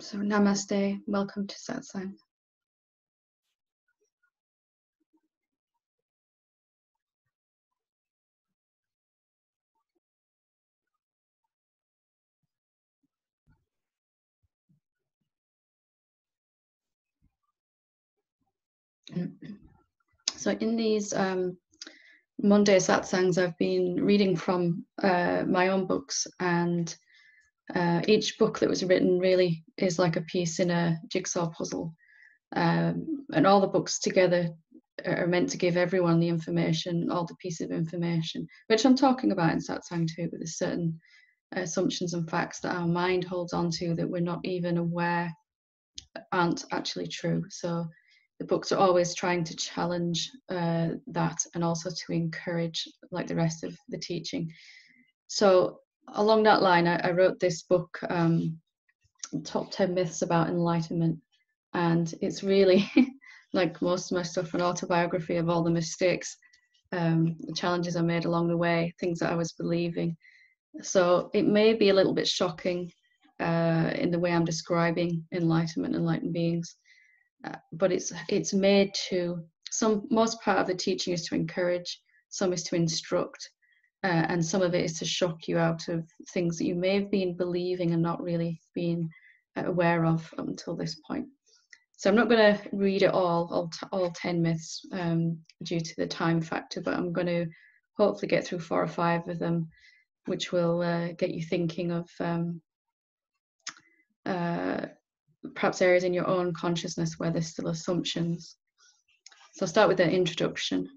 So namaste, welcome to Satsang. So in these Monday Satsangs, I've been reading from my own books, and each book that was written really is like a piece in a jigsaw puzzle. And all the books together are meant to give everyone the information, all the pieces of information, which I'm talking about in Satsang too, but there's certain assumptions and facts that our mind holds on to that we're not even aware aren't actually true. So the books are always trying to challenge that, and also to encourage like the rest of the teaching. So along that line, I wrote this book, Top 10 Myths About Enlightenment, and it's really like most of my stuff, an autobiography of all the mistakes, the challenges I made along the way, things that I was believing. So it may be a little bit shocking in the way I'm describing enlightenment, enlightened beings, but it's made to, most part of the teaching is to encourage, some is to instruct, and some of it is to shock you out of things that you may have been believing and not really being aware of up until this point. So I'm not going to read it all 10 myths due to the time factor, but I'm going to hopefully get through 4 or 5 of them, which will get you thinking of perhaps areas in your own consciousness where there's still assumptions. So I'll start with the introduction.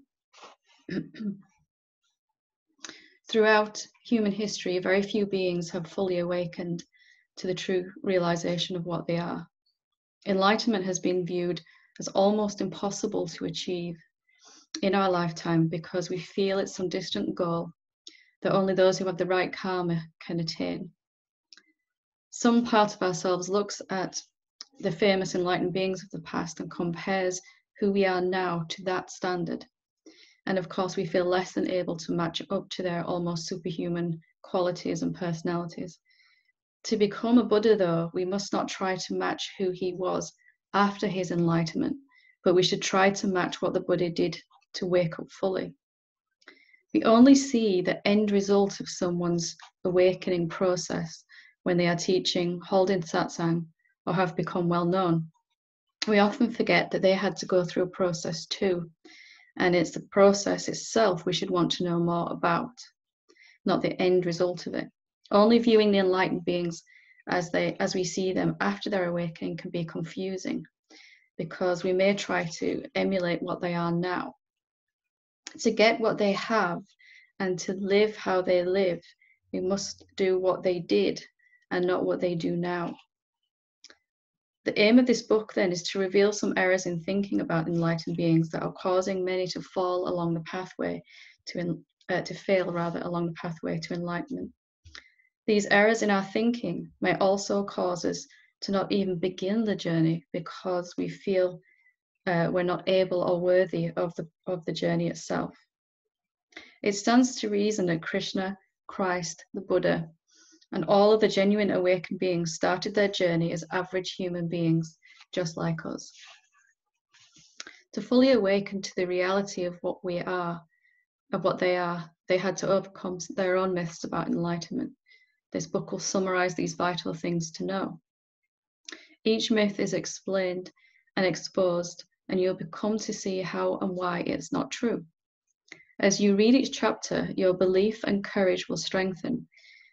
Throughout human history, very few beings have fully awakened to the true realization of what they are. Enlightenment has been viewed as almost impossible to achieve in our lifetime because we feel it's some distant goal that only those who have the right karma can attain. Some part of ourselves looks at the famous enlightened beings of the past and compares who we are now to that standard. And of course, we feel less than able to match up to their almost superhuman qualities and personalities. To become a Buddha, though, we must not try to match who he was after his enlightenment, but we should try to match what the Buddha did to wake up fully. We only see the end result of someone's awakening process when they are teaching, holding satsang, or have become well known. We often forget that they had to go through a process too, and it's the process itself we should want to know more about, not the end result of it. Only viewing the enlightened beings as we see them after their awakening can be confusing, because we may try to emulate what they are now. To get what they have and to live how they live, we must do what they did and not what they do now. The aim of this book then is to reveal some errors in thinking about enlightened beings that are causing many to fall along the pathway to fail along the pathway to enlightenment. These errors in our thinking may also cause us to not even begin the journey because we feel we're not able or worthy of the journey itself. It stands to reason that Krishna, Christ, the Buddha, and all of the genuine awakened beings started their journey as average human beings, just like us. To fully awaken to the reality of what we are, of what they are, they had to overcome their own myths about enlightenment. This book will summarize these vital things to know. Each myth is explained and exposed, and you'll come to see how and why it's not true. As you read each chapter, your belief and courage will strengthen,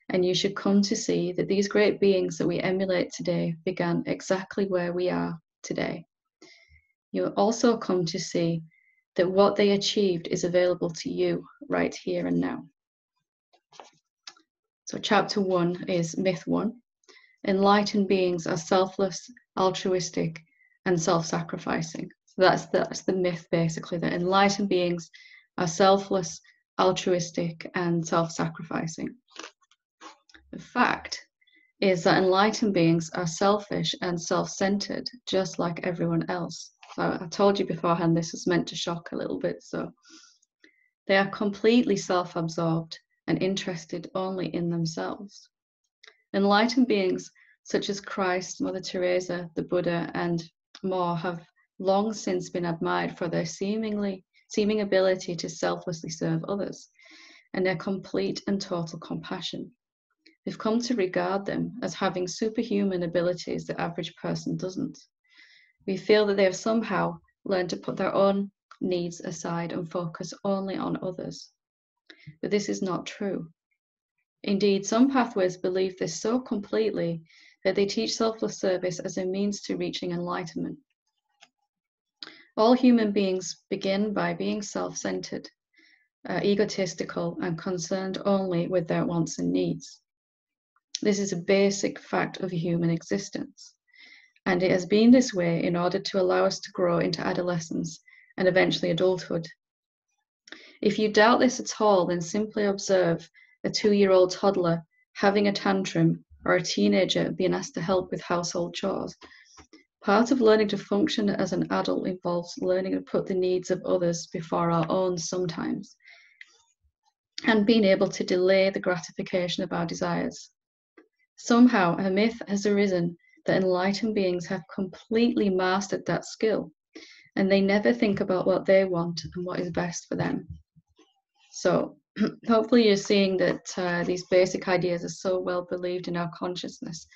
and you should come to see that these great beings that we emulate today began exactly where we are today. You'll also come to see that what they achieved is available to you right here and now. So chapter 1 is myth 1. Enlightened beings are selfless, altruistic, and self-sacrificing. So that's the myth, basically, that enlightened beings are selfless, altruistic, and self-sacrificing. The fact is that enlightened beings are selfish and self-centered, just like everyone else. So I told you beforehand this was meant to shock a little bit. So they are completely self-absorbed and interested only in themselves. Enlightened beings such as Christ, Mother Teresa, the Buddha, and more, have long since been admired for their seeming ability to selflessly serve others and their complete and total compassion. We've come to regard them as having superhuman abilities the average person doesn't. We feel that they have somehow learned to put their own needs aside and focus only on others. But this is not true. Indeed, some pathways believe this so completely that they teach selfless service as a means to reaching enlightenment. All human beings begin by being self-centered, egotistical, and concerned only with their wants and needs. This is a basic fact of human existence, and it has been this way in order to allow us to grow into adolescence and eventually adulthood. If you doubt this at all, then simply observe a 2-year-old toddler having a tantrum or a teenager being asked to help with household chores. Part of learning to function as an adult involves learning to put the needs of others before our own sometimes, and being able to delay the gratification of our desires. Somehow, a myth has arisen that enlightened beings have completely mastered that skill, and they never think about what they want and what is best for them. So hopefully you're seeing that these basic ideas are so well believed in our consciousness,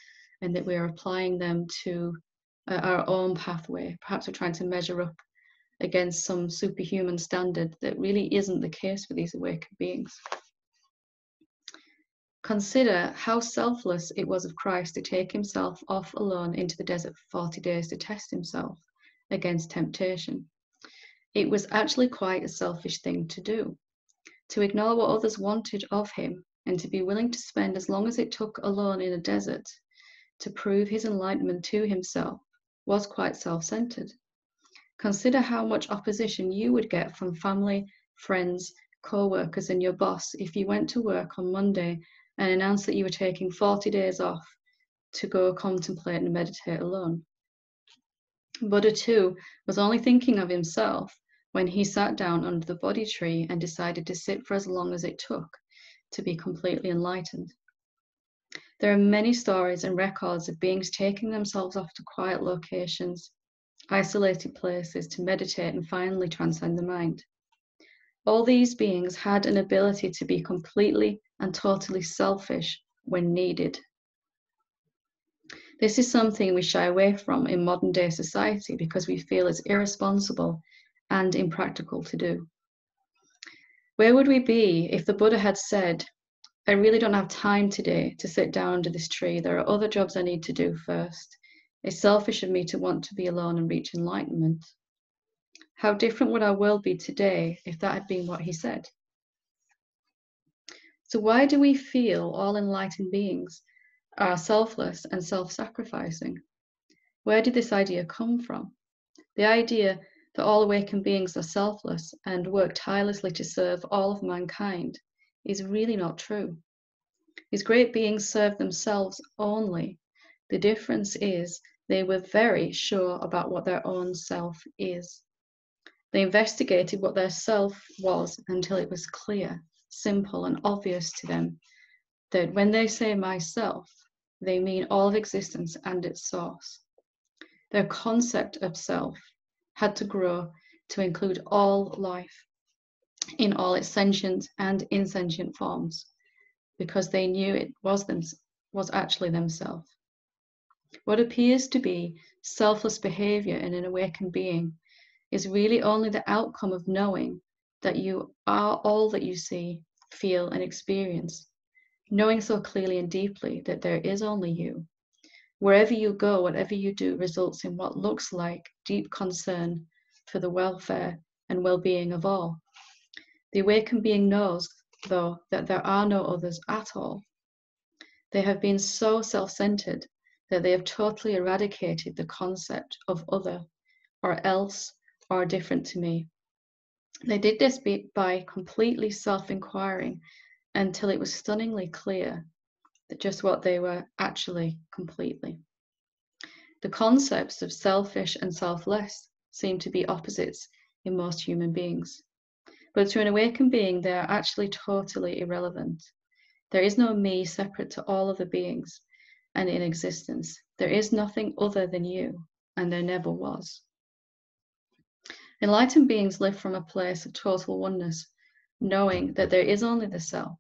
and that we are applying them to our own pathway. Perhaps we're trying to measure up against some superhuman standard that really isn't the case for these awakened beings. Consider how selfless it was of Christ to take himself off alone into the desert for 40 days to test himself against temptation. It was actually quite a selfish thing to do, to ignore what others wanted of him and to be willing to spend as long as it took alone in a desert to prove his enlightenment to himself was quite self-centered. Consider how much opposition you would get from family, friends, co-workers, and your boss if you went to work on Monday and announced that you were taking 40 days off to go contemplate and meditate alone. Buddha too was only thinking of himself when he sat down under the Bodhi tree and decided to sit for as long as it took to be completely enlightened. There are many stories and records of beings taking themselves off to quiet locations, isolated places to meditate and finally transcend the mind. All these beings had an ability to be completely and totally selfish when needed. This is something we shy away from in modern day society because we feel it's irresponsible and impractical to do. Where would we be if the Buddha had said, I really don't have time today to sit down under this tree. There are other jobs I need to do first. It's selfish of me to want to be alone and reach enlightenment. How different would our world be today if that had been what he said? So why do we feel all enlightened beings are selfless and self-sacrificing? Where did this idea come from? The idea that all awakened beings are selfless and work tirelessly to serve all of mankind is really not true. These great beings serve themselves only. The difference is they were very sure about what their own self is. They investigated what their self was until it was clear, simple, and obvious to them that when they say myself, they mean all of existence and its source. Their concept of self had to grow to include all life in all its sentient and insentient forms, because they knew it was actually themselves. What appears to be selfless behavior in an awakened being is really only the outcome of knowing that you are all that you see, feel, and experience, knowing so clearly and deeply that there is only you. Wherever you go, whatever you do results in what looks like deep concern for the welfare and well-being of all. The awakened being knows, though, that there are no others at all. They have been so self-centered that they have totally eradicated the concept of other, or else, or different to me. They did this by completely self-inquiring until it was stunningly clear that just what they were actually completely. The concepts of selfish and selfless seem to be opposites in most human beings. But to an awakened being, they are actually totally irrelevant. There is no me separate to all other beings. and in existence. There is nothing other than you, and there never was. Enlightened beings live from a place of total oneness, knowing that there is only the self.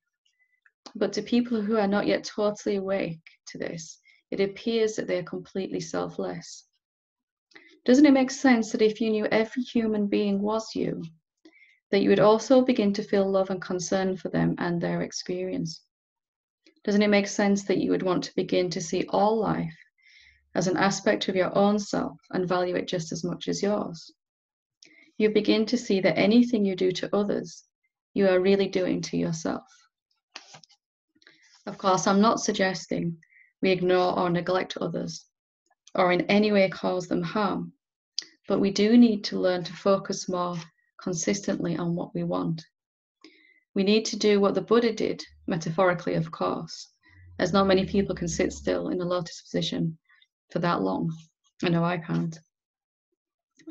But to people who are not yet totally awake to this, it appears that they are completely selfless. Doesn't it make sense that if you knew every human being was you, that you would also begin to feel love and concern for them and their experience? Doesn't it make sense that you would want to begin to see all life as an aspect of your own self and value it just as much as yours? You begin to see that anything you do to others, you are really doing to yourself. Of course, I'm not suggesting we ignore or neglect others or in any way cause them harm, but we do need to learn to focus more consistently on what we want. We need to do what the Buddha did, metaphorically, of course, as not many people can sit still in a lotus position for that long. I know I can't.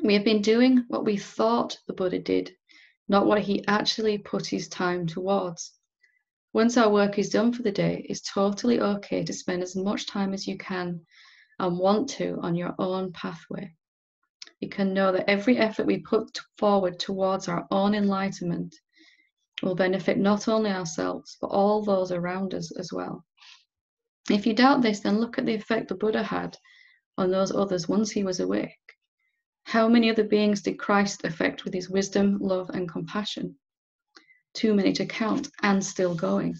We have been doing what we thought the Buddha did, not what he actually put his time towards. Once our work is done for the day, it's totally okay to spend as much time as you can and want to on your own pathway. You can know that every effort we put forward towards our own enlightenment will benefit not only ourselves, but all those around us as well. If you doubt this, then look at the effect the Buddha had on those others once he was awake. How many other beings did Christ affect with his wisdom, love, and compassion? Too many to count, and still going.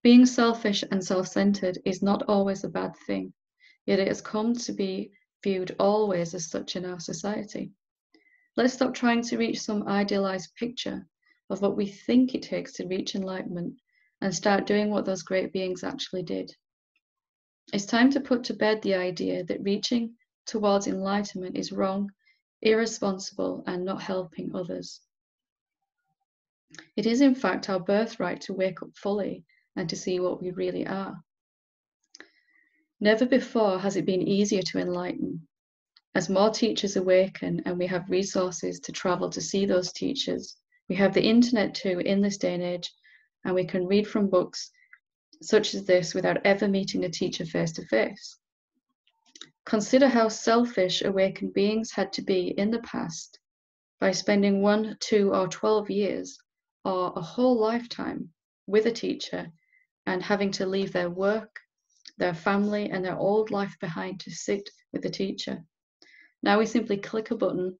Being selfish and self-centered is not always a bad thing, yet it has come to be viewed always as such in our society. Let's stop trying to reach some idealized picture of what we think it takes to reach enlightenment and start doing what those great beings actually did. It's time to put to bed the idea that reaching towards enlightenment is wrong, irresponsible, and not helping others. It is in fact our birthright to wake up fully and to see what we really are. Never before has it been easier to enlighten. As more teachers awaken and we have resources to travel to see those teachers, we have the internet too in this day and age, and we can read from books such as this without ever meeting a teacher face to face. Consider how selfish awakened beings had to be in the past by spending 1, 2, or 12 years or a whole lifetime with a teacher and having to leave their work, their family, and their old life behind to sit with the teacher. Now we simply click a button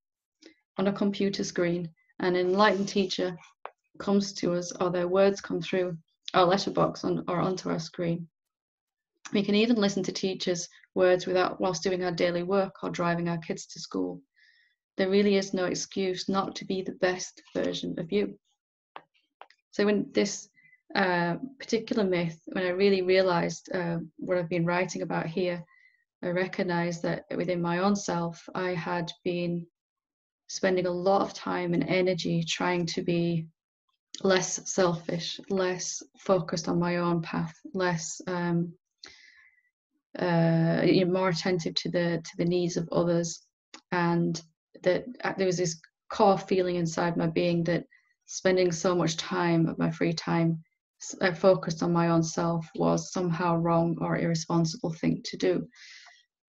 on a computer screen and an enlightened teacher comes to us, or their words come through our letterbox or onto our screen. We can even listen to teachers' words whilst doing our daily work or driving our kids to school. There really is no excuse not to be the best version of you. So when this particular myth, when I really realized what I've been writing about here, I recognized that within my own self, I had been spending a lot of time and energy trying to be less selfish, less focused on my own path, less more attentive to the needs of others, and that there was this core feeling inside my being that spending so much time of my free time focused on my own self was somehow wrong or irresponsible thing to do.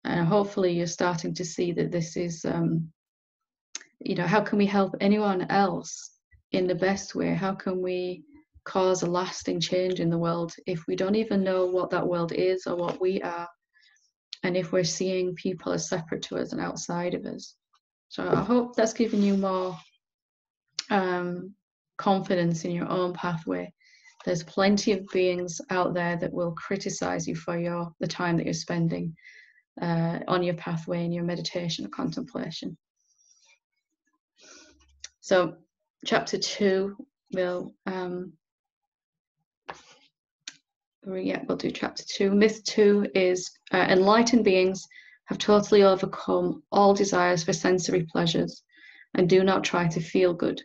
And hopefully you're starting to see that this is, how can we help anyone else in the best way? How can we cause a lasting change in the world if we don't even know what that world is or what we are, and if we're seeing people as separate to us and outside of us? So I hope that's given you more confidence in your own pathway. There's plenty of beings out there that will criticize you for the time that you're spending on your pathway in your meditation or contemplation. So chapter 2, we'll do chapter 2. Myth 2 is enlightened beings have totally overcome all desires for sensory pleasures and do not try to feel good.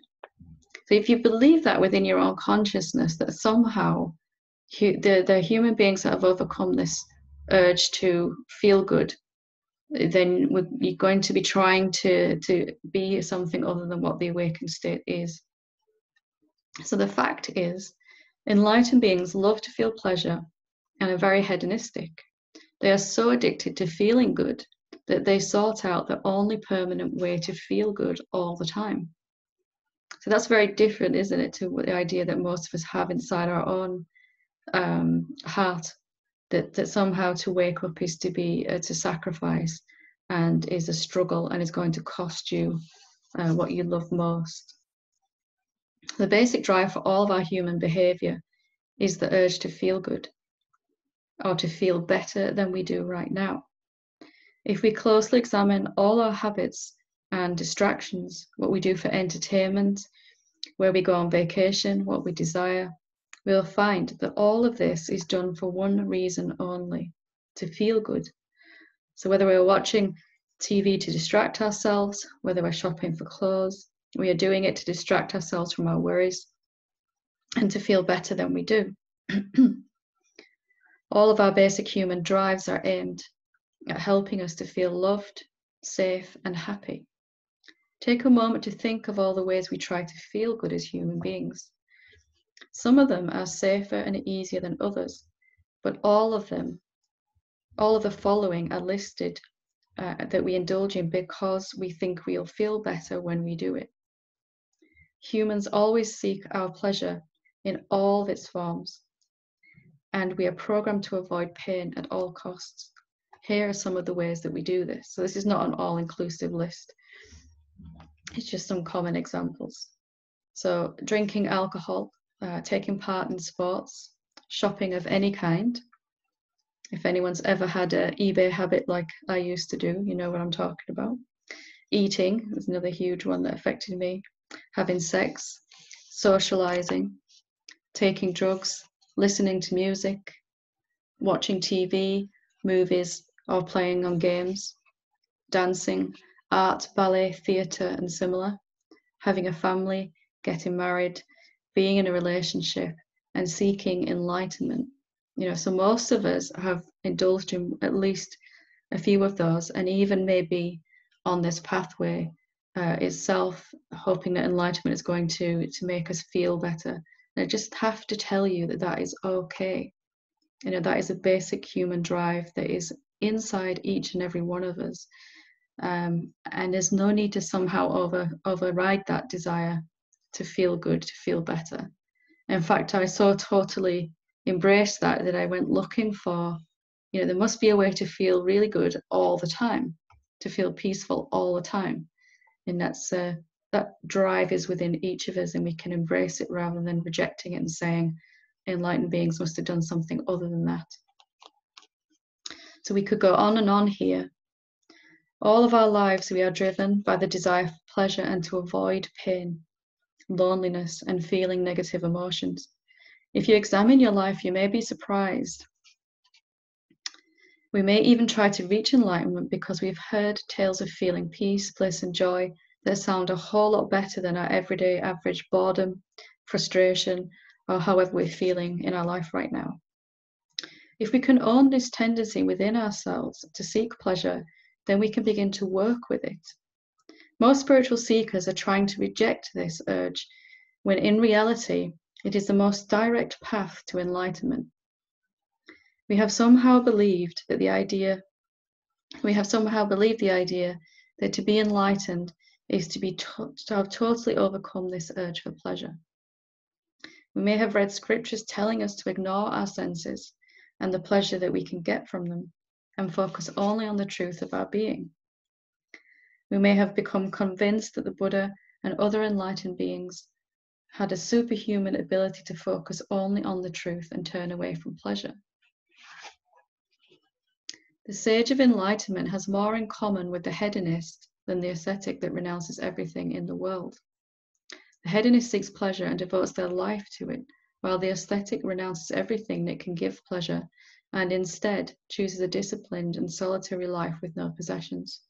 So if you believe that within your own consciousness, that somehow the human beings that have overcome this urge to feel good, then you're going to be trying to be something other than what the awakened state is. So the fact is, enlightened beings love to feel pleasure and are very hedonistic. They are so addicted to feeling good that they sought out the only permanent way to feel good all the time. So that's very different, isn't it, to the idea that most of us have inside our own heart, that somehow to wake up is to be to sacrifice, and is a struggle, and is going to cost you what you love most. The basic drive for all of our human behavior is the urge to feel good, or to feel better than we do right now. If we closely examine all our habits and distractions, what we do for entertainment, where we go on vacation, what we desire, we'll find that all of this is done for one reason only: to feel good. So whether we're watching TV to distract ourselves, whether we're shopping for clothes, we are doing it to distract ourselves from our worries and to feel better than we do. All of our basic human drives are aimed at helping us to feel loved, safe, and happy. Take a moment to think of all the ways we try to feel good as human beings. Some of them are safer and easier than others, but all of the following are listed that we indulge in because we think we'll feel better when we do it. Humans always seek our pleasure in all of its forms, and we are programmed to avoid pain at all costs. Here are some of the ways that we do this. So this is not an all-inclusive list. It's just some common examples. So drinking alcohol, taking part in sports, shopping of any kind. If anyone's ever had an eBay habit like I used to do, you know what I'm talking about. Eating is another huge one that affected me. Having sex, socializing, taking drugs, listening to music, watching TV, movies, or playing on games, dancing, art, ballet, theatre, and similar, having a family, getting married, being in a relationship, and seeking enlightenment. So most of us have indulged in at least a few of those, and even maybe on this pathway itself, hoping that enlightenment is going to make us feel better. And I just have to tell you that that is okay. That is a basic human drive that is inside each and every one of us. And there's no need to somehow override that desire to feel good, to feel better. In fact, I so totally embraced that I went looking for, there must be a way to feel really good all the time, to feel peaceful all the time. And that drive is within each of us, and we can embrace it rather than rejecting it and saying enlightened beings must have done something other than that. So we could go on and on here. All of our lives, we are driven by the desire for pleasure and to avoid pain, loneliness, and feeling negative emotions. If you examine your life, you may be surprised. We may even try to reach enlightenment because we've heard tales of feeling peace, bliss, and joy that sound a whole lot better than our everyday average boredom, frustration, or however we're feeling in our life right now. If we can own this tendency within ourselves to seek pleasure, then we can begin to work with it. Most spiritual seekers are trying to reject this urge, when in reality, it is the most direct path to enlightenment. We have somehow believed the idea that to be enlightened is to have totally overcome this urge for pleasure. We may have read scriptures telling us to ignore our senses and the pleasure that we can get from them, and focus only on the truth of our being. We may have become convinced that the Buddha and other enlightened beings had a superhuman ability to focus only on the truth and turn away from pleasure. The sage of enlightenment has more in common with the hedonist than the ascetic that renounces everything in the world. The hedonist seeks pleasure and devotes their life to it, while the ascetic renounces everything that can give pleasure and instead chooses a disciplined and solitary life with no possessions.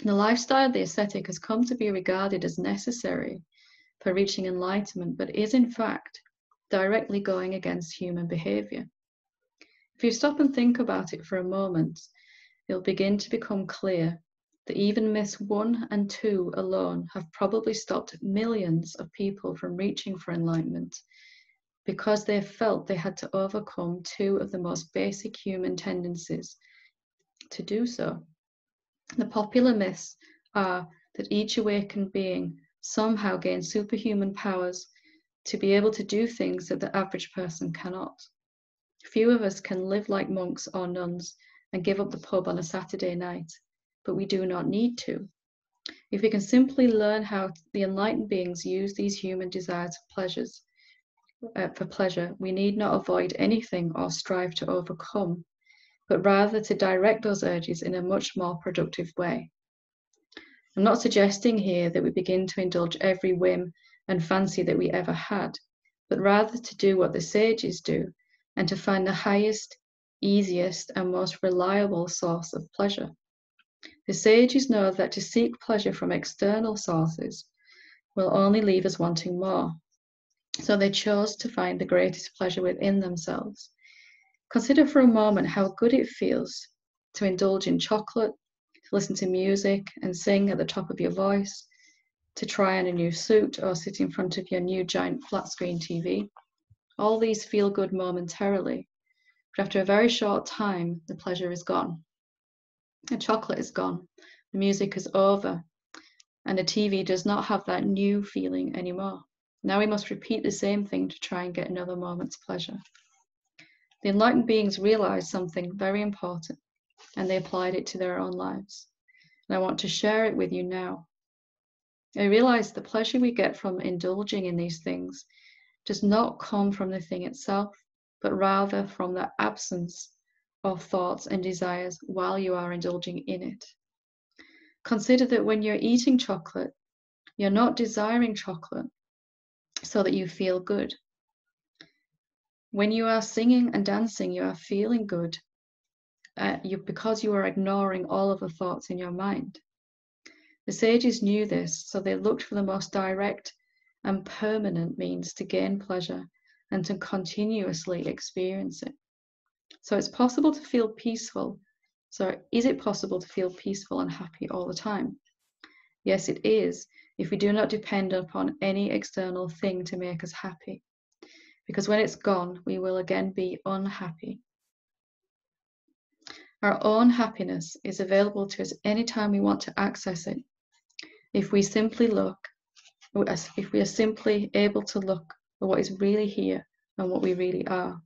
The lifestyle of the ascetic has come to be regarded as necessary for reaching enlightenment, but is in fact directly going against human behavior. If you stop and think about it for a moment, it'll begin to become clear that even myths 1 and 2 alone have probably stopped millions of people from reaching for enlightenment, because they felt they had to overcome two of the most basic human tendencies to do so. The popular myths are that each awakened being somehow gains superhuman powers to be able to do things that the average person cannot. Few of us can live like monks or nuns and give up the pub on a Saturday night, but we do not need to. If we can simply learn how the enlightened beings use these human desires for pleasure, we need not avoid anything or strive to overcome, but rather to direct those urges in a much more productive way. I'm not suggesting here that we begin to indulge every whim and fancy that we ever had, but rather to do what the sages do and to find the highest, easiest, and most reliable source of pleasure. The sages know that to seek pleasure from external sources will only leave us wanting more. So they chose to find the greatest pleasure within themselves. Consider for a moment how good it feels to indulge in chocolate, to listen to music and sing at the top of your voice, to try on a new suit or sit in front of your new giant flat screen TV. All these feel good momentarily, but after a very short time, the pleasure is gone. The chocolate is gone, the music is over, and the TV does not have that new feeling anymore. Now we must repeat the same thing to try and get another moment's pleasure. The enlightened beings realized something very important, and they applied it to their own lives. And I want to share it with you now. I realized the pleasure we get from indulging in these things does not come from the thing itself, but rather from the absence of thoughts and desires while you are indulging in it. Consider that when you're eating chocolate, you're not desiring chocolate so that you feel good. When you are singing and dancing, you are feeling good because you are ignoring all of the thoughts in your mind. The sages knew this, so they looked for the most direct and permanent means to gain pleasure and to continuously experience it. So it's possible to feel peaceful. So is it possible to feel peaceful and happy all the time? Yes, it is, if we do not depend upon any external thing to make us happy. Because when it's gone, we will again be unhappy. Our own happiness is available to us anytime we want to access it. If we simply look, if we are simply able to look at what is really here and what we really are.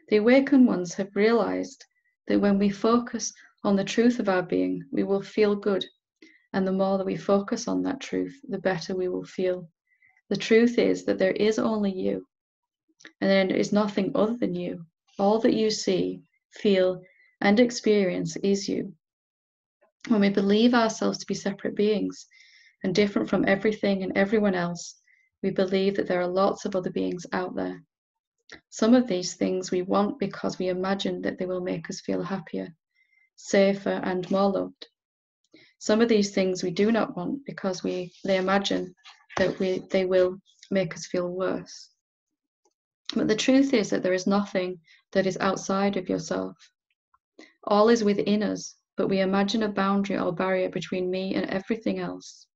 The awakened ones have realized that when we focus on the truth of our being, we will feel good. And the more that we focus on that truth, the better we will feel. The truth is that there is only you, and there is nothing other than you. All that you see, feel, and experience is you. When we believe ourselves to be separate beings and different from everything and everyone else, we believe that there are lots of other beings out there. Some of these things we want because we imagine that they will make us feel happier, safer, and more loved. Some of these things we do not want because they imagine that they will make us feel worse. But the truth is that there is nothing that is outside of yourself. All is within us, but we imagine a boundary or barrier between me and everything else.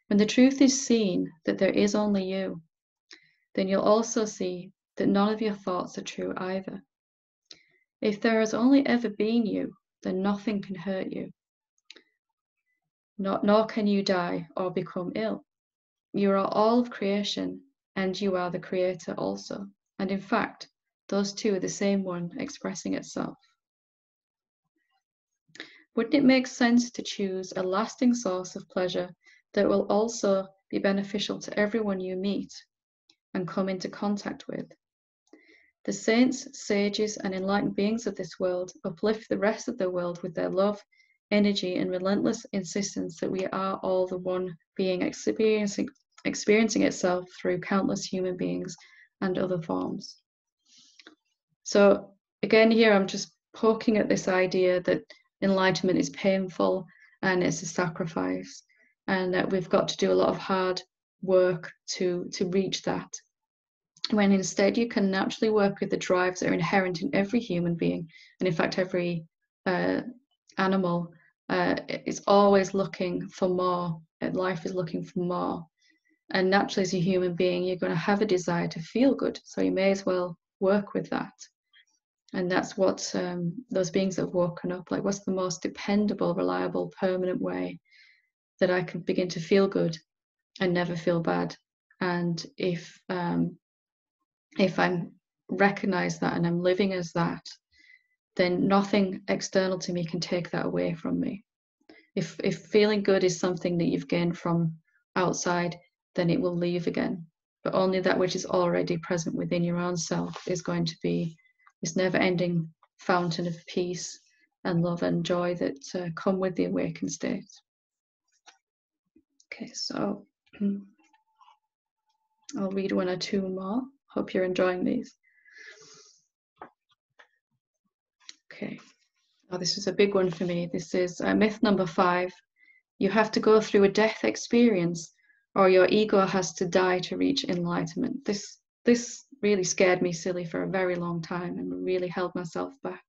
When the truth is seen that there is only you, then you'll also see that none of your thoughts are true either. If there has only ever been you, then nothing can hurt you. Nor can you die or become ill. You are all of creation, and you are the creator also. And in fact, those two are the same one expressing itself. Wouldn't it make sense to choose a lasting source of pleasure that will also be beneficial to everyone you meet and come into contact with? The saints, sages, and enlightened beings of this world uplift the rest of the world with their love, energy, and relentless insistence that we are all the one being experiencing itself through countless human beings and other forms. So again, here I'm just poking at this idea that enlightenment is painful and it's a sacrifice, and that we've got to do a lot of hard work to reach that, when instead you can naturally work with the drives that are inherent in every human being, and in fact every animal is always looking for more. Life is looking for more. And naturally, as a human being, you're going to have a desire to feel good. So you may as well work with that. And that's what those beings that have woken up, like, what's the most dependable, reliable, permanent way that I can begin to feel good and never feel bad? And if I'm recognize that and I'm living as that, then nothing external to me can take that away from me. If feeling good is something that you've gained from outside, then it will leave again. But only that which is already present within your own self is going to be this never-ending fountain of peace and love and joy that come with the awakened state. Okay, so I'll read one or two more. Hope you're enjoying these. Okay. Oh, this is a big one for me. This is myth number 5. You have to go through a death experience, or your ego has to die to reach enlightenment. This really scared me silly for a very long time and really held myself back,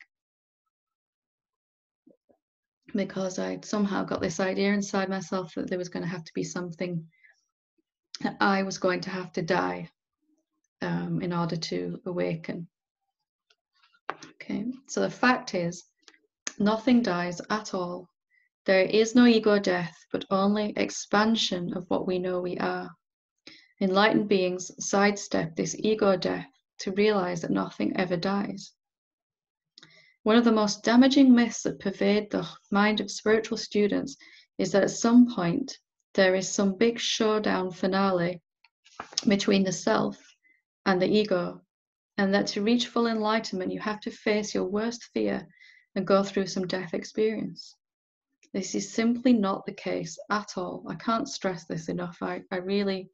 because I'd somehow got this idea inside myself that there was going to have to be something, that I was going to have to die in order to awaken. Okay, so the fact is, nothing dies at all. There is no ego death, but only expansion of what we know we are. Enlightened beings sidestep this ego death to realize that nothing ever dies. One of the most damaging myths that pervade the mind of spiritual students is that at some point there is some big showdown finale between the self and the ego, and that to reach full enlightenment you have to face your worst fear and go through some death experience. This is simply not the case at all. I can't stress this enough. I really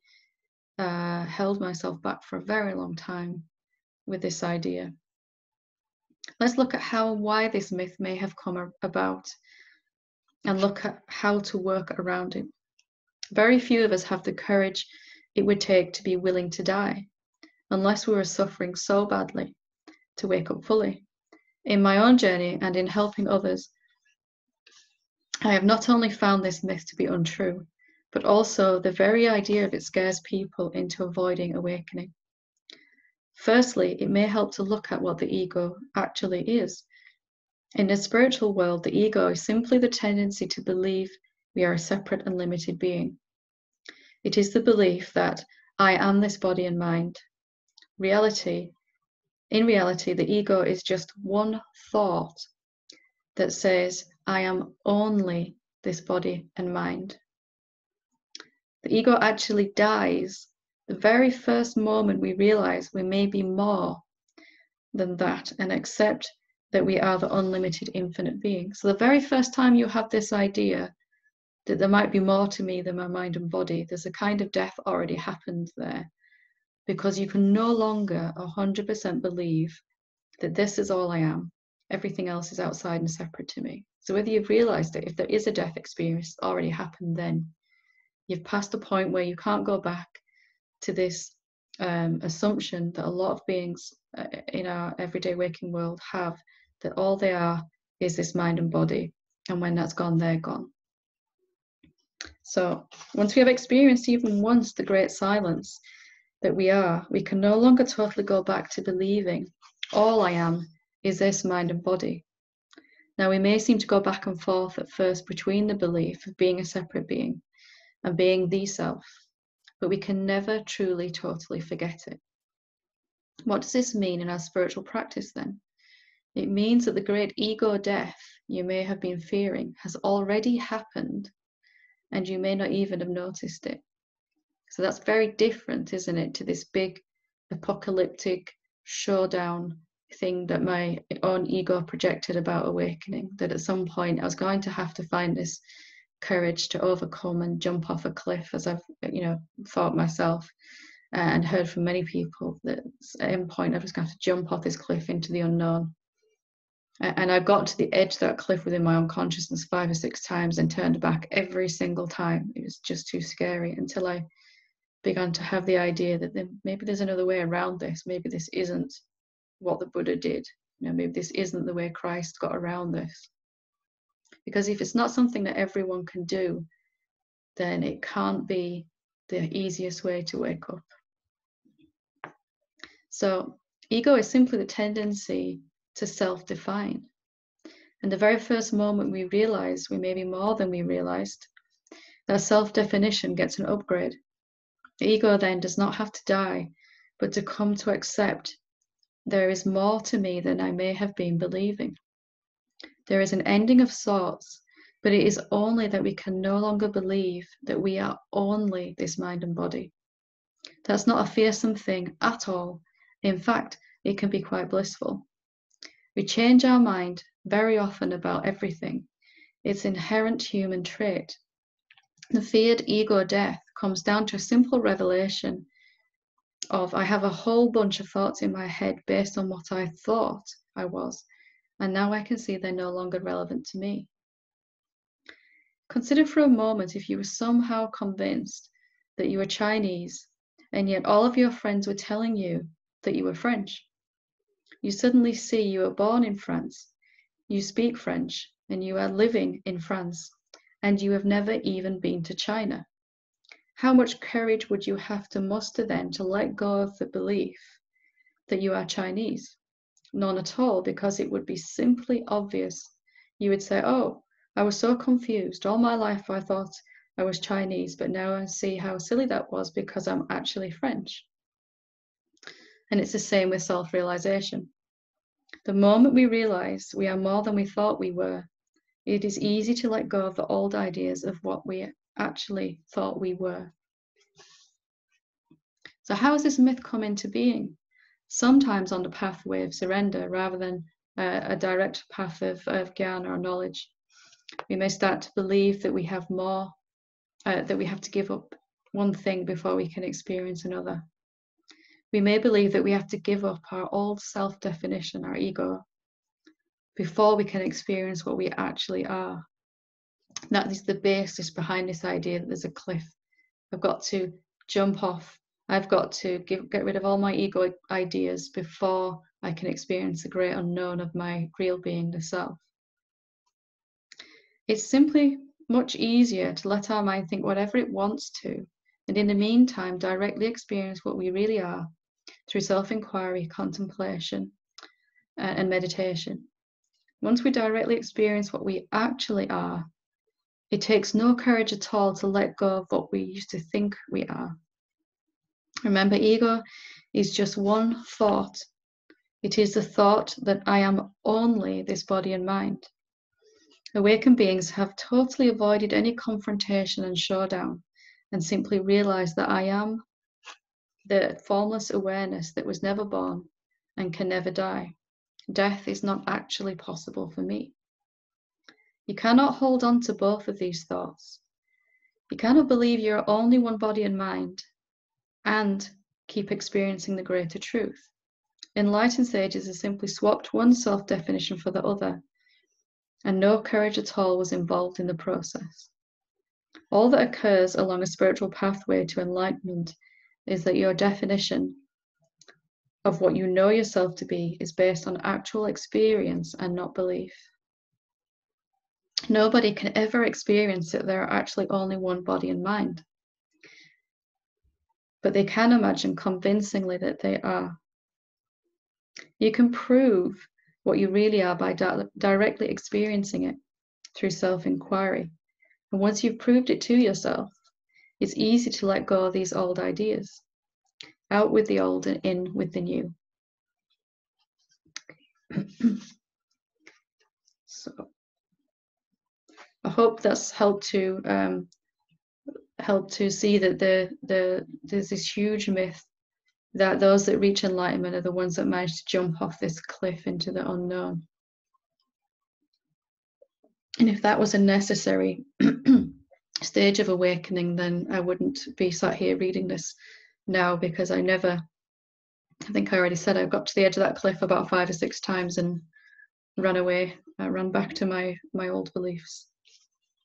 held myself back for a very long time with this idea. Let's look at how and why this myth may have come about, and look at how to work around it. Very few of us have the courage it would take to be willing to die, unless we were suffering so badly to wake up fully. In my own journey and in helping others, I have not only found this myth to be untrue, but also the very idea of it scares people into avoiding awakening. Firstly, it may help to look at what the ego actually is. In the spiritual world, the ego is simply the tendency to believe we are a separate and limited being. It is the belief that I am this body and mind. In reality, the ego is just one thought that says, I am only this body and mind. The ego actually dies the very first moment we realize we may be more than that and accept that we are the unlimited infinite being. So the very first time you have this idea that there might be more to me than my mind and body, there's a kind of death already happened there, because you can no longer 100% believe that this is all I am. Everything else is outside and separate to me. So whether you've realized it, if there is a death experience, it's already happened then. You've passed a point where you can't go back to this assumption that a lot of beings in our everyday waking world have, that all they are is this mind and body, and when that's gone, they're gone. So once we have experienced even once the great silence that we are, we can no longer totally go back to believing all I am is this mind and body. Now, we may seem to go back and forth at first between the belief of being a separate being and being the self, but we can never truly, totally forget it. What does this mean in our spiritual practice then? It means that the great ego death you may have been fearing has already happened, and you may not even have noticed it. So that's very different, isn't it, to this big apocalyptic showdown thing that my own ego projected about awakening, that at some point I was going to have to find this courage to overcome and jump off a cliff, as I've thought myself and heard from many people, that at any point I was going to have to jump off this cliff into the unknown. And I got to the edge of that cliff within my own consciousness 5 or 6 times and turned back every single time. It was just too scary, until I began to have the idea that maybe there's another way around this. Maybe this isn't what the Buddha did. Maybe this isn't the way Christ got around this. Because if it's not something that everyone can do, then it can't be the easiest way to wake up. So ego is simply the tendency to self-define. And the very first moment we realize we may be more than we realized, that self-definition gets an upgrade. The ego then does not have to die, but to come to accept there is more to me than I may have been believing. There is an ending of sorts, but it is only that we can no longer believe that we are only this mind and body. That's not a fearsome thing at all. In fact, it can be quite blissful. We change our mind very often about everything. It's an inherent human trait. The feared ego death comes down to a simple revelation of I have a whole bunch of thoughts in my head based on what I thought I was, and now I can see they're no longer relevant to me. Consider for a moment if you were somehow convinced that you were Chinese, and yet all of your friends were telling you that you were French. You suddenly see you were born in France, you speak French, and you are living in France, and you have never even been to China. How much courage would you have to muster then to let go of the belief that you are Chinese? None at all, because it would be simply obvious. You would say, oh, I was so confused. All my life I thought I was Chinese, but now I see how silly that was because I'm actually French. And it's the same with self-realization. The moment we realize we are more than we thought we were, it is easy to let go of the old ideas of what we actually thought we were. So how has this myth come into being? Sometimes on the pathway of surrender rather than a direct path of jnana or knowledge. We may start to believe that we have more, that we have to give up one thing before we can experience another. We may believe that we have to give up our old self-definition, our ego, before we can experience what we actually are. That is the basis behind this idea that there's a cliff. I've got to jump off. I've got to get rid of all my ego ideas before I can experience the great unknown of my real being, the self. It's simply much easier to let our mind think whatever it wants to, and in the meantime, directly experience what we really are through self-inquiry, contemplation, and meditation. Once we directly experience what we actually are, it takes no courage at all to let go of what we used to think we are. Remember, ego is just one thought. It is the thought that I am only this body and mind. Awakened beings have totally avoided any confrontation and showdown and simply realized that I am the formless awareness that was never born and can never die. Death is not actually possible for me. You cannot hold on to both of these thoughts. You cannot believe you're only one body and mind and keep experiencing the greater truth. Enlightened sages have simply swapped one self-definition for the other, and no courage at all was involved in the process. All that occurs along a spiritual pathway to enlightenment is that your definition of what you know yourself to be is based on actual experience and not belief. Nobody can ever experience that there are actually only one body and mind, but they can imagine convincingly that they are. You can prove what you really are by directly experiencing it through self-inquiry. And once you've proved it to yourself, it's easy to let go of these old ideas. Out with the old and in with the new. So I hope that's helped to see that there's this huge myth that those that reach enlightenment are the ones that manage to jump off this cliff into the unknown. And if that was a necessary stage of awakening, then I wouldn't be sat here reading this now, because I think I already said I got to the edge of that cliff about 5 or 6 times and ran away. I ran back to my old beliefs.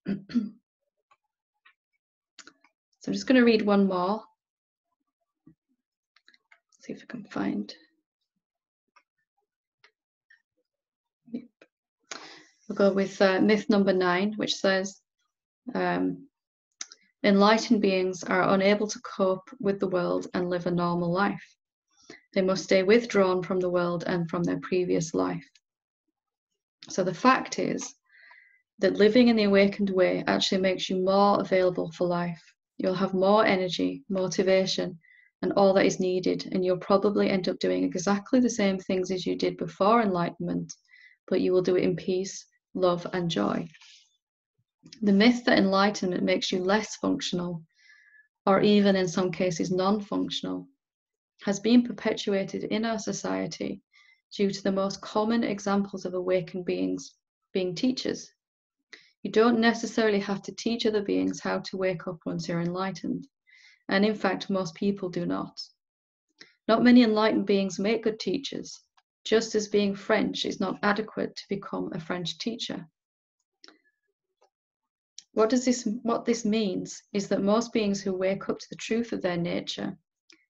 So I'm just going to read one more. See if I can find. We'll go with myth number 9, which says, Enlightened beings are unable to cope with the world and live a normal life. They must stay withdrawn from the world and from their previous life. So the fact is that living in the awakened way actually makes you more available for life. You'll have more energy, motivation, and all that is needed, and you'll probably end up doing exactly the same things as you did before enlightenment, but you will do it in peace, love, and joy. The myth that enlightenment makes you less functional, or even in some cases non-functional, has been perpetuated in our society due to the most common examples of awakened beings being teachers. You don't necessarily have to teach other beings how to wake up once you're enlightened, and in fact, most people do not. Not many enlightened beings make good teachers, just as being French is not adequate to become a French teacher. What this means is that most beings who wake up to the truth of their nature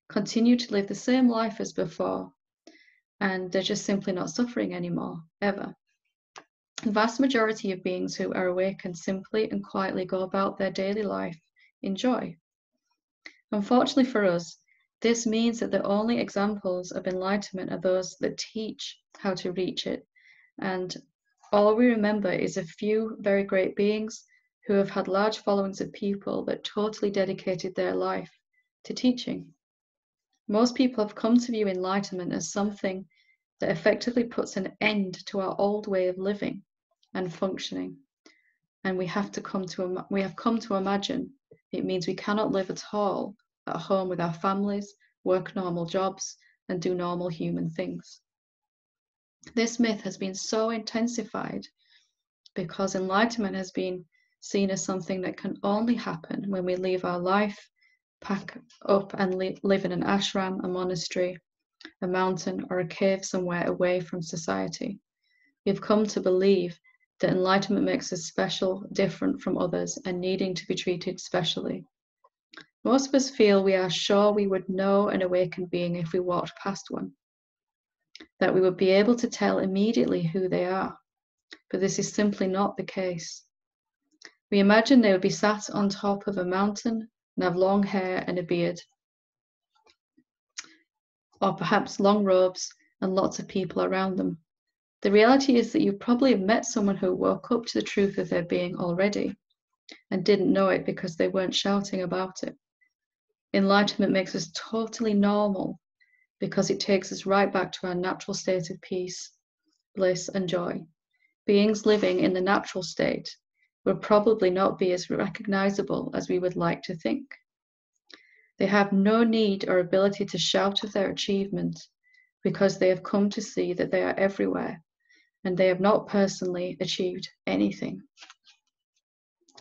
continue to live the same life as before, and they're just simply not suffering anymore, ever. The vast majority of beings who are awakened simply and quietly go about their daily life in joy. Unfortunately for us, this means that the only examples of enlightenment are those that teach how to reach it, and all we remember is a few very great beings who have had large followings of people that totally dedicated their life to teaching. Most people have come to view enlightenment as something that effectively puts an end to our old way of living and functioning, and we have come to imagine it means we cannot live at all at home with our families, work normal jobs, and do normal human things. This myth has been so intensified because enlightenment has been seen as something that can only happen when we leave our life, pack up and live in an ashram, a monastery, a mountain, or a cave somewhere away from society. We've come to believe that enlightenment makes us special, different from others, and needing to be treated specially. Most of us feel we are sure we would know an awakened being if we walked past one, that we would be able to tell immediately who they are, but this is simply not the case. We imagine they would be sat on top of a mountain and have long hair and a beard, or perhaps long robes and lots of people around them. The reality is that you probably have met someone who woke up to the truth of their being already and didn't know it because they weren't shouting about it. Enlightenment makes us totally normal because it takes us right back to our natural state of peace, bliss, and joy. Beings living in the natural state will probably not be as recognizable as we would like to think. They have no need or ability to shout of their achievement because they have come to see that they are everywhere and they have not personally achieved anything.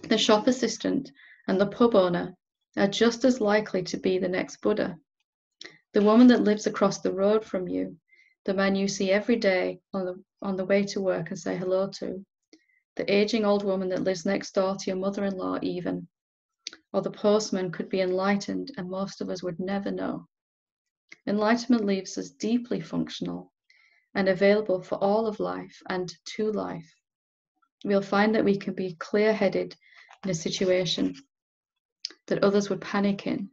The shop assistant and the pub owner are just as likely to be the next Buddha. The woman that lives across the road from you, the man you see every day on the way to work and say hello to, the aging old woman that lives next door to your mother-in-law even, or the postman could be enlightened and most of us would never know. Enlightenment leaves us deeply functional and available for all of life and to life. We'll find that we can be clear-headed in a situation that others would panic in.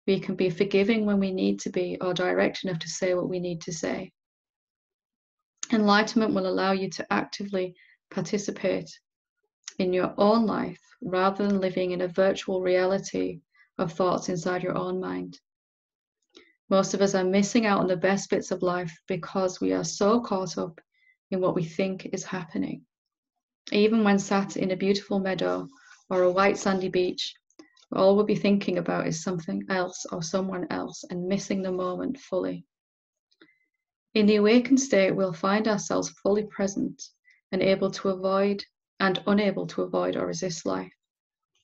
We can be forgiving when we need to be, or direct enough to say what we need to say. Enlightenment will allow you to actively participate in your own life rather than living in a virtual reality of thoughts inside your own mind. Most of us are missing out on the best bits of life because we are so caught up in what we think is happening. Even when sat in a beautiful meadow or a white sandy beach, all we'll be thinking about is something else or someone else and missing the moment fully. In the awakened state, we'll find ourselves fully present and unable to avoid or resist life.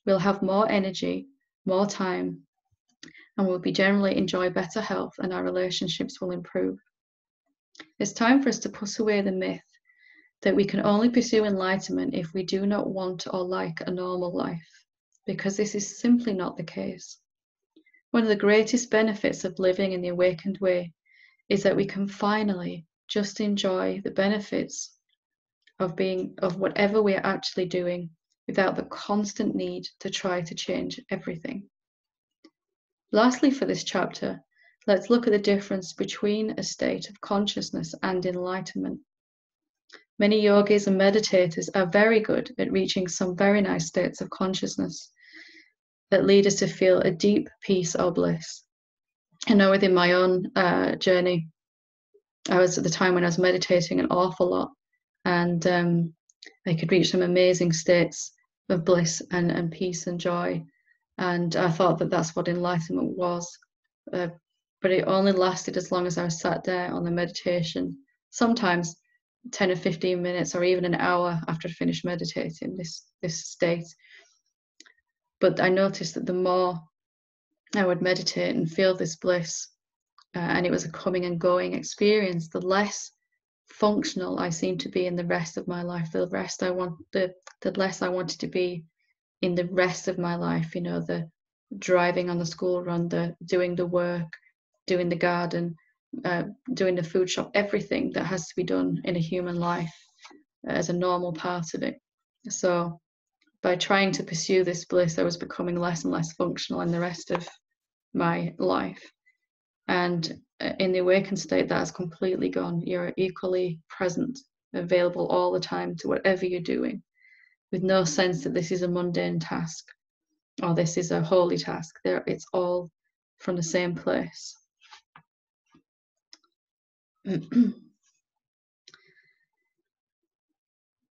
We'll have more energy, more time, and we'll generally enjoy better health and our relationships will improve. It's time for us to put away the myth that we can only pursue enlightenment if we do not want or like a normal life, because this is simply not the case. One of the greatest benefits of living in the awakened way is that we can finally just enjoy the benefits of whatever we are actually doing without the constant need to try to change everything. Lastly, for this chapter, let's look at the difference between a state of consciousness and enlightenment. Many yogis and meditators are very good at reaching some very nice states of consciousness that lead us to feel a deep peace or bliss. I know within my own journey, I was at the time when I was meditating an awful lot, and I could reach some amazing states of bliss and peace and joy. And I thought that that's what enlightenment was. But it only lasted as long as I was sat there on the meditation, sometimes 10 or 15 minutes or even an hour after I finished meditating, this state. But I noticed that the more I would meditate and feel this bliss, and it was a coming and going experience, the less functional I seemed to be in the rest of my life, the less I wanted to be in the rest of my life, you know, the driving on the school run, the doing the work, doing the garden, doing the food shop, everything that has to be done in a human life as a normal part of it. So by trying to pursue this bliss, I was becoming less and less functional in the rest of my life. And in the awakened state, that has completely gone. You're equally present, available all the time to whatever you're doing, with no sense that this is a mundane task or this is a holy task. It's all from the same place.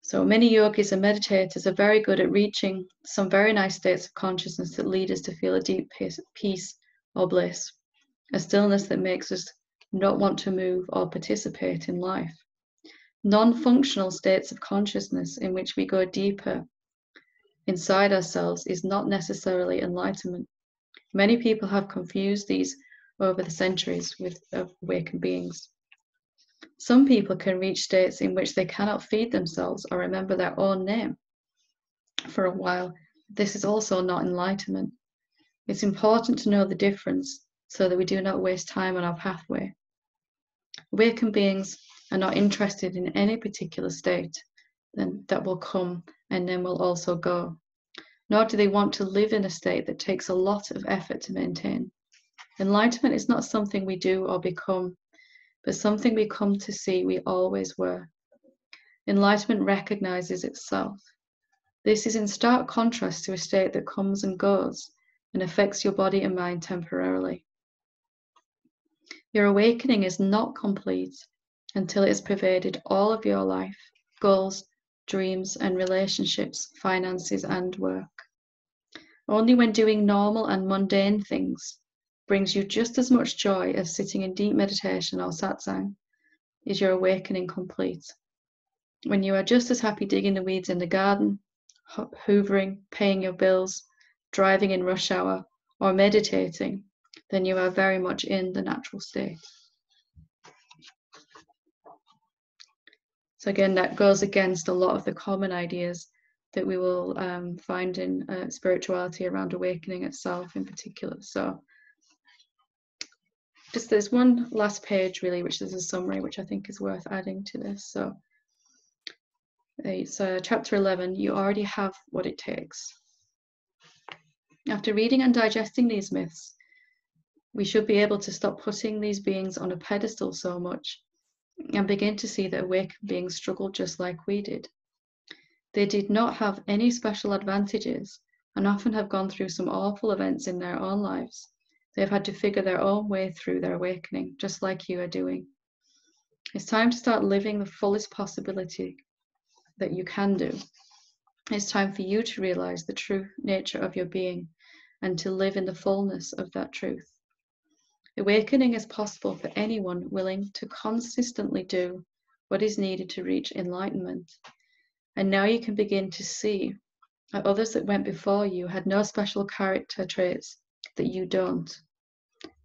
So many yogis and meditators are very good at reaching some very nice states of consciousness that lead us to feel a deep peace or bliss, a stillness that makes us not want to move or participate in life. Non-functional states of consciousness in which we go deeper inside ourselves is not necessarily enlightenment. Many people have confused these over the centuries with awakened beings. Some people can reach states in which they cannot feed themselves or remember their own name for a while. This is also not enlightenment. It's important to know the difference so that we do not waste time on our pathway. Awakened beings are not interested in any particular state that will come and then will also go, nor do they want to live in a state that takes a lot of effort to maintain. Enlightenment is not something we do or become, but something we come to see we always were. Enlightenment recognizes itself. This is in stark contrast to a state that comes and goes and affects your body and mind temporarily. Your awakening is not complete until it has pervaded all of your life, goals, dreams, and relationships, finances, and work. Only when doing normal and mundane things brings you just as much joy as sitting in deep meditation or satsang is your awakening complete. When you are just as happy digging the weeds in the garden, hoovering, paying your bills, driving in rush hour, or meditating, then you are very much in the natural state. So again, that goes against a lot of the common ideas that we will find in spirituality around awakening itself in particular. So just there's one last page really, which is a summary, which I think is worth adding to this. So it's chapter 11, you already have what it takes. After reading and digesting these myths, we should be able to stop putting these beings on a pedestal so much and begin to see that awakened beings struggled just like we did. They did not have any special advantages and often have gone through some awful events in their own lives. They have had to figure their own way through their awakening, just like you are doing. It's time to start living the fullest possibility that you can do. It's time for you to realize the true nature of your being and to live in the fullness of that truth. Awakening is possible for anyone willing to consistently do what is needed to reach enlightenment. And now you can begin to see that others that went before you had no special character traits that you don't.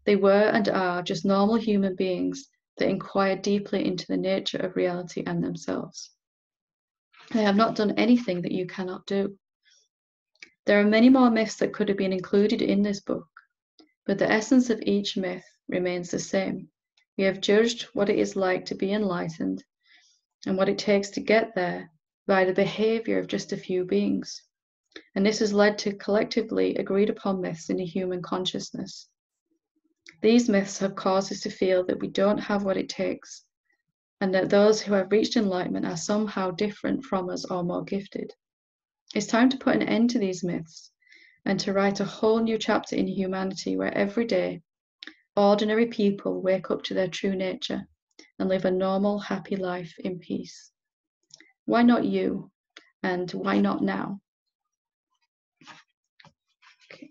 They were and are just normal human beings that inquire deeply into the nature of reality and themselves. They have not done anything that you cannot do. There are many more myths that could have been included in this book, but the essence of each myth remains the same. We have judged what it is like to be enlightened and what it takes to get there by the behavior of just a few beings. And this has led to collectively agreed upon myths in the human consciousness. These myths have caused us to feel that we don't have what it takes, and that those who have reached enlightenment are somehow different from us or more gifted. It's time to put an end to these myths and to write a whole new chapter in humanity where every day ordinary people wake up to their true nature and live a normal, happy life in peace. Why not you? And why not now? Okay.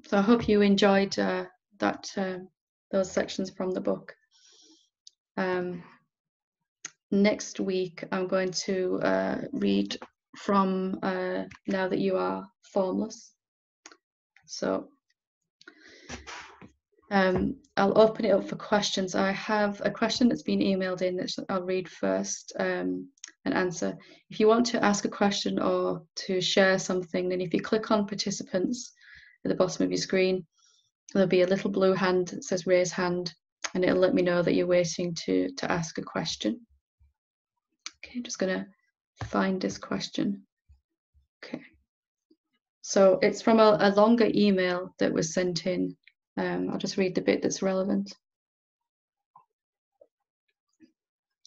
So I hope you enjoyed those sections from the book. Next week, I'm going to read from Now That You Are Formless. So I'll open it up for questions. I have a question that's been emailed in that I'll read first and answer. If you want to ask a question or to share something, then if you click on participants at the bottom of your screen, there'll be a little blue hand that says raise hand, and it'll let me know that you're waiting to ask a question. Okay, I'm just going to find this question. Okay. So it's from a longer email that was sent in. I'll just read the bit that's relevant.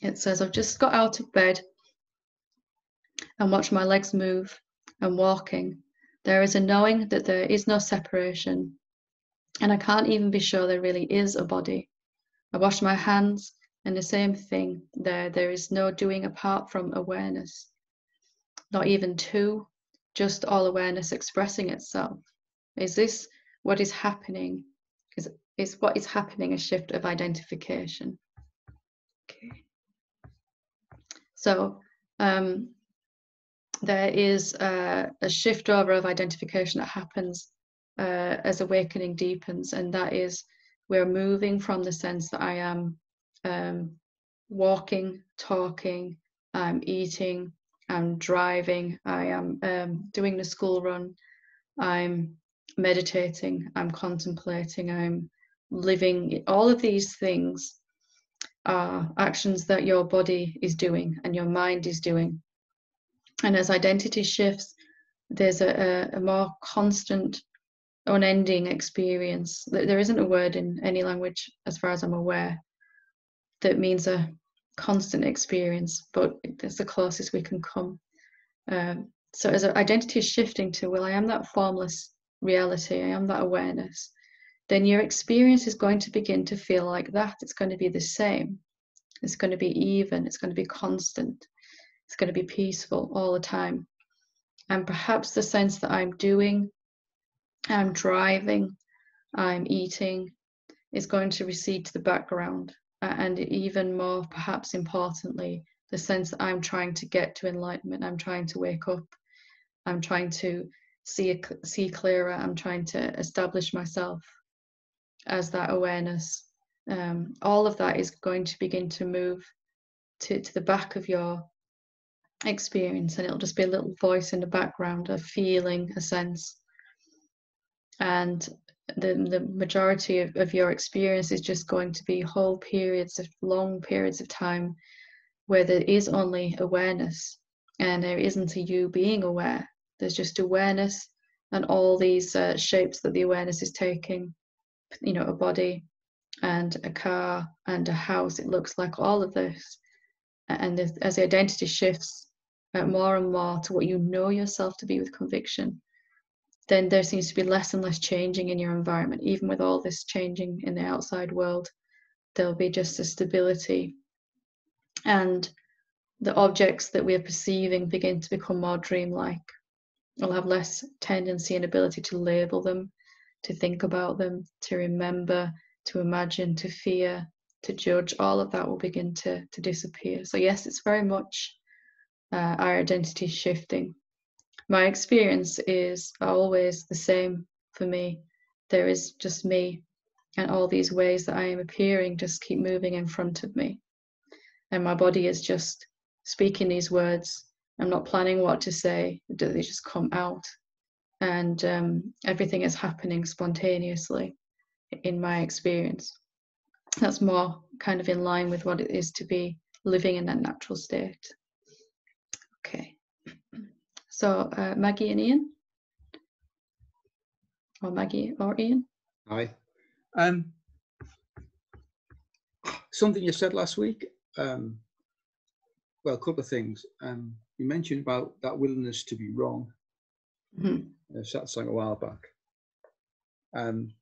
It says, I've just got out of bed and watched my legs move and walking. There is a knowing that there is no separation, and I can't even be sure there really is a body. I wash my hands, and the same thing there. There is no doing apart from awareness. Not even two, just all awareness expressing itself. Is this what is happening? Is what is happening a shift of identification? Okay. So there is a shift over of identification that happens as awakening deepens, and that is we're moving from the sense that I am walking, talking, I'm eating, I'm driving, I am doing the school run, I'm meditating, I'm contemplating, I'm living. All of these things are actions that your body is doing and your mind is doing. And as identity shifts, there's a more constant, unending experience. There isn't a word in any language, as far as I'm aware, that means a constant experience, but it's the closest we can come. So as identity is shifting to, well, I am that formless reality, I am that awareness, then your experience is going to begin to feel like that. It's going to be the same. It's going to be even. It's going to be constant. It's going to be peaceful all the time. And perhaps the sense that I'm doing, I'm driving, I'm eating is going to recede to the background. And even more, perhaps importantly, the sense that I'm trying to get to enlightenment, I'm trying to wake up, I'm trying to see clearer, I'm trying to establish myself as that awareness. All of that is going to begin to move to the back of your experience, and it'll just be a little voice in the background, a feeling, a sense. And the majority of your experience is just going to be whole periods of long periods of time where there is only awareness, and there isn't a you being aware. There's just awareness and all these shapes that the awareness is taking, you know, a body and a car and a house. It looks like all of this. And as the identity shifts more and more to what you know yourself to be with conviction, then there seems to be less and less changing in your environment. Even with all this changing in the outside world, there'll be just a stability. And the objects that we're perceiving begin to become more dreamlike. We'll have less tendency and ability to label them, to think about them, to remember, to imagine, to fear, to judge. All of that will begin to disappear. So yes, it's very much our identity shifting. My experience is always the same for me. There is just me, and all these ways that I am appearing just keep moving in front of me. And my body is just speaking these words. I'm not planning what to say, they just come out. And everything is happening spontaneously in my experience. That's more kind of in line with what it is to be living in that natural state. Okay. So Maggie and Ian, or Maggie or Ian. Hi. Something you said last week. Well, a couple of things. You mentioned about that willingness to be wrong. Satsang a while back. And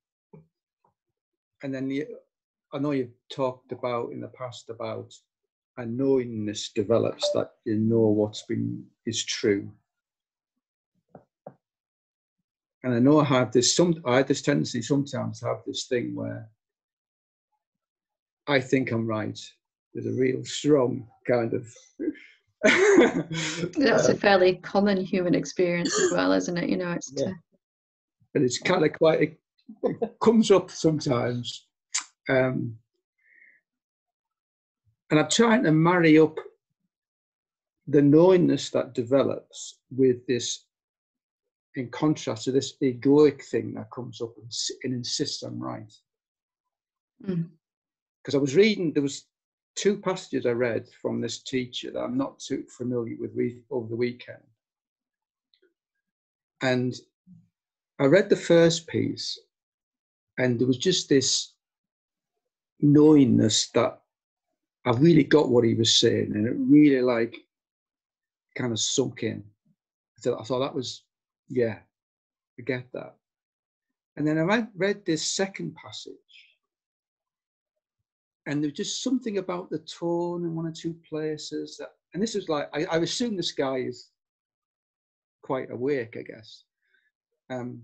then I know you've talked about in the past about a knowingness develops, that you know what's is true. And I know I had this tendency sometimes to have this thing where I think I'm right. There's a real strong kind of That's a fairly common human experience as well, isn't it? You know, it's and it's kind of quite, it comes up sometimes. And I'm trying to marry up the knowingness that develops with this, in contrast to this egoic thing that comes up and insists I'm right. Because I was reading, there was 2 passages I read from this teacher that I'm not too familiar with over the weekend. And I read the first piece, and there was just this knowingness that I really got what he was saying, and it really like kind of sunk in. I thought that was, yeah, I get that. And then I read this second passage, and there was just something about the tone in 1 or 2 places that, and this is like, I assume this guy is quite awake, I guess. And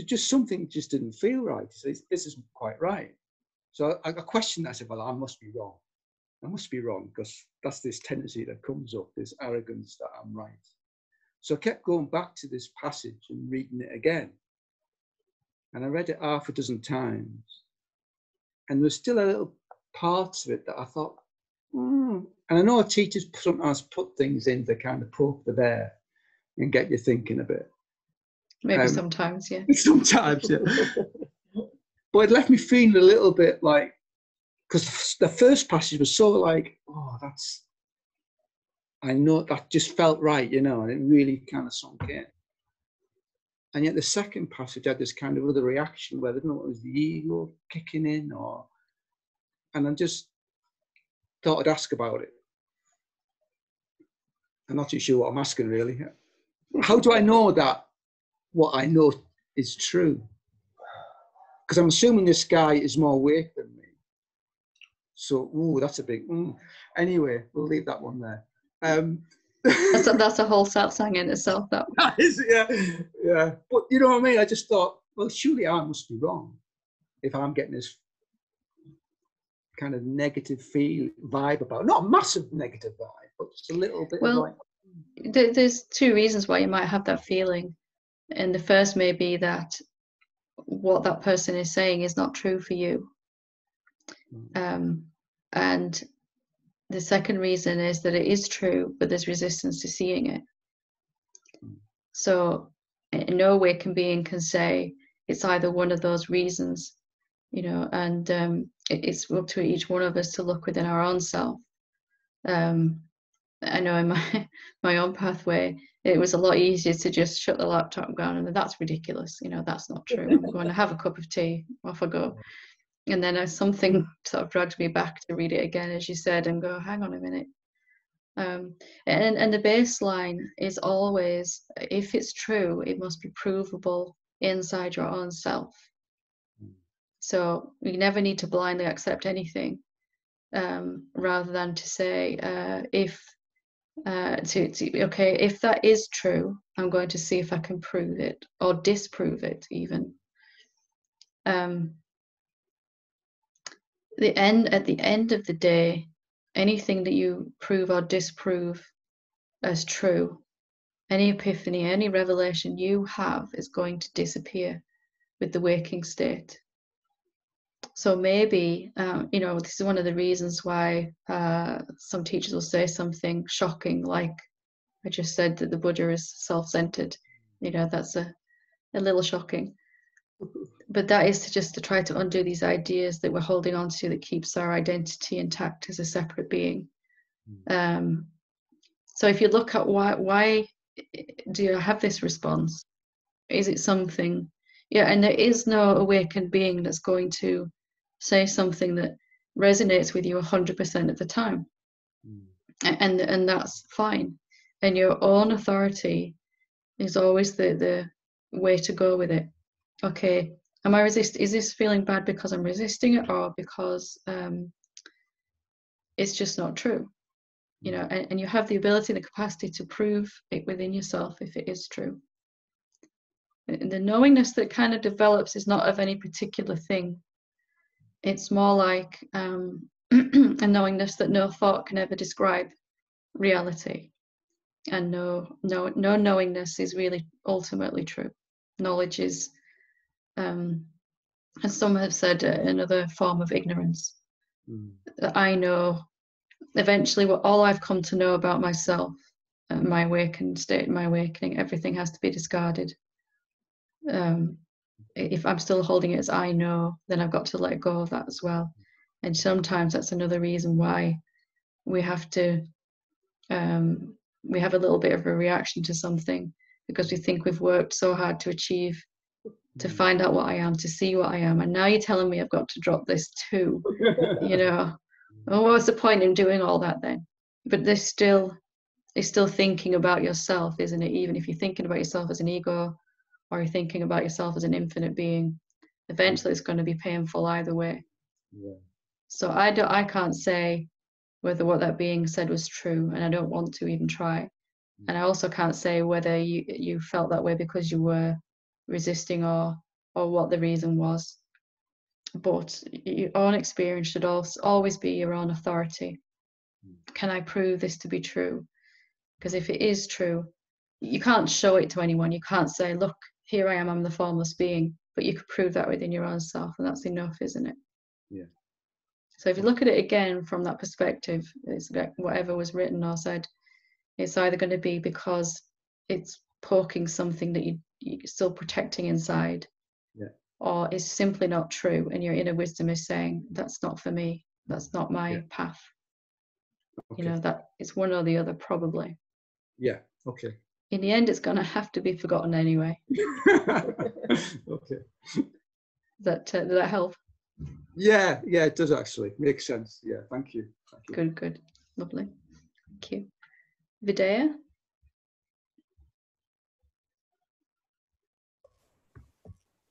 just something just didn't feel right. So this isn't quite right. So I questioned that. I said, well, I must be wrong. I must be wrong, because that's this tendency that comes up, this arrogance that I'm right. So I kept going back to this passage and reading it again. And I read it half a dozen times. And there's still a little parts of it that I thought, And I know teachers sometimes put things in to kind of poke the bear and get you thinking a bit. Maybe sometimes, yeah. Sometimes, yeah. But it left me feeling a little bit like, because the first passage was so like, I know that just felt right, you know, and it really kind of sunk in. And yet the second passage had this kind of other reaction where I don't know, it was the ego kicking in, and I just thought I'd ask about it. I'm not too sure what I'm asking really. How do I know that what I know is true? Because I'm assuming this guy is more awake than me. So, that's a big. Anyway, we'll leave that one there. That's a whole satsang in itself. That is, yeah. But you know what I mean? I just thought, well, surely I must be wrong if I'm getting this kind of negative vibe about, not a massive negative vibe, but just a little bit of like. There's 2 reasons why you might have that feeling, and the first may be that what that person is saying is not true for you, and the second reason is that it is true, but there's resistance to seeing it. So in no way can say it's either one of those reasons, you know, and it's up to each one of us to look within our own self. I know in my own pathway, it was a lot easier to just shut the laptop down and that's ridiculous, you know, that's not true. I'm going to have a cup of tea, off I go. And then something sort of drags me back to read it again, as you said, and go, hang on a minute. And the baseline is always, if it's true, it must be provable inside your own self. So you never need to blindly accept anything, rather than to say, if that is true, I'm going to see if I can prove it or disprove it even. At the end of the day, anything that you prove or disprove as true, any epiphany, any revelation you have is going to disappear with the waking state. So maybe, this is one of the reasons why some teachers will say something shocking, like I just said that the Buddha is self-centered. You know, that's a little shocking. But that is to try to undo these ideas that we're holding on to that keeps our identity intact as a separate being. So if you look at why do you have this response? Is it something? Yeah, and there is no awakened being that's going to say something that resonates with you 100% of the time. And that's fine. And your own authority is always the way to go with it. Okay, is this feeling bad because I'm resisting it, or because it's just not true? You know, and you have the ability and the capacity to prove it within yourself if it is true. And the knowingness that kind of develops is not of any particular thing. It's more like a knowingness that no thought can ever describe reality, and no knowingness is really ultimately true. Knowledge is, as some have said, another form of ignorance. I know eventually what all I've come to know about myself, my awakened state, my awakening, everything has to be discarded. If I'm still holding it as I know, then I've got to let go of that as well. And sometimes that's another reason why we have to, we have a little bit of a reaction to something, because we think we've worked so hard to achieve, to find out what I am, to see what I am. And now you're telling me I've got to drop this too, you know. Well, what's the point in doing all that then? But there's still thinking about yourself, isn't it? Even if you're thinking about yourself as an ego, or you're thinking about yourself as an infinite being, eventually it's going to be painful either way. Yeah. So I can't say whether what that being said was true, and I don't want to even try. And I also can't say whether you felt that way because you were resisting, or what the reason was. But your own experience should also always be your own authority. Can I prove this to be true? Because if it is true, you can't show it to anyone. You can't say, look, here I am, I'm the formless being. But you could prove that within your own self, and that's enough, isn't it? Yeah. So if you look at it again from that perspective, it's like whatever was written or said, it's either going to be because it's poking something that you're still protecting inside, yeah, or it's simply not true, and your inner wisdom is saying, that's not for me, that's not my path. Okay. You know, that it's one or the other, probably. Yeah, okay. In the end, it's going to have to be forgotten anyway. Okay. Does that help? Yeah, it does actually. Makes sense. Yeah, thank you. Good. Lovely. Thank you. Vidya?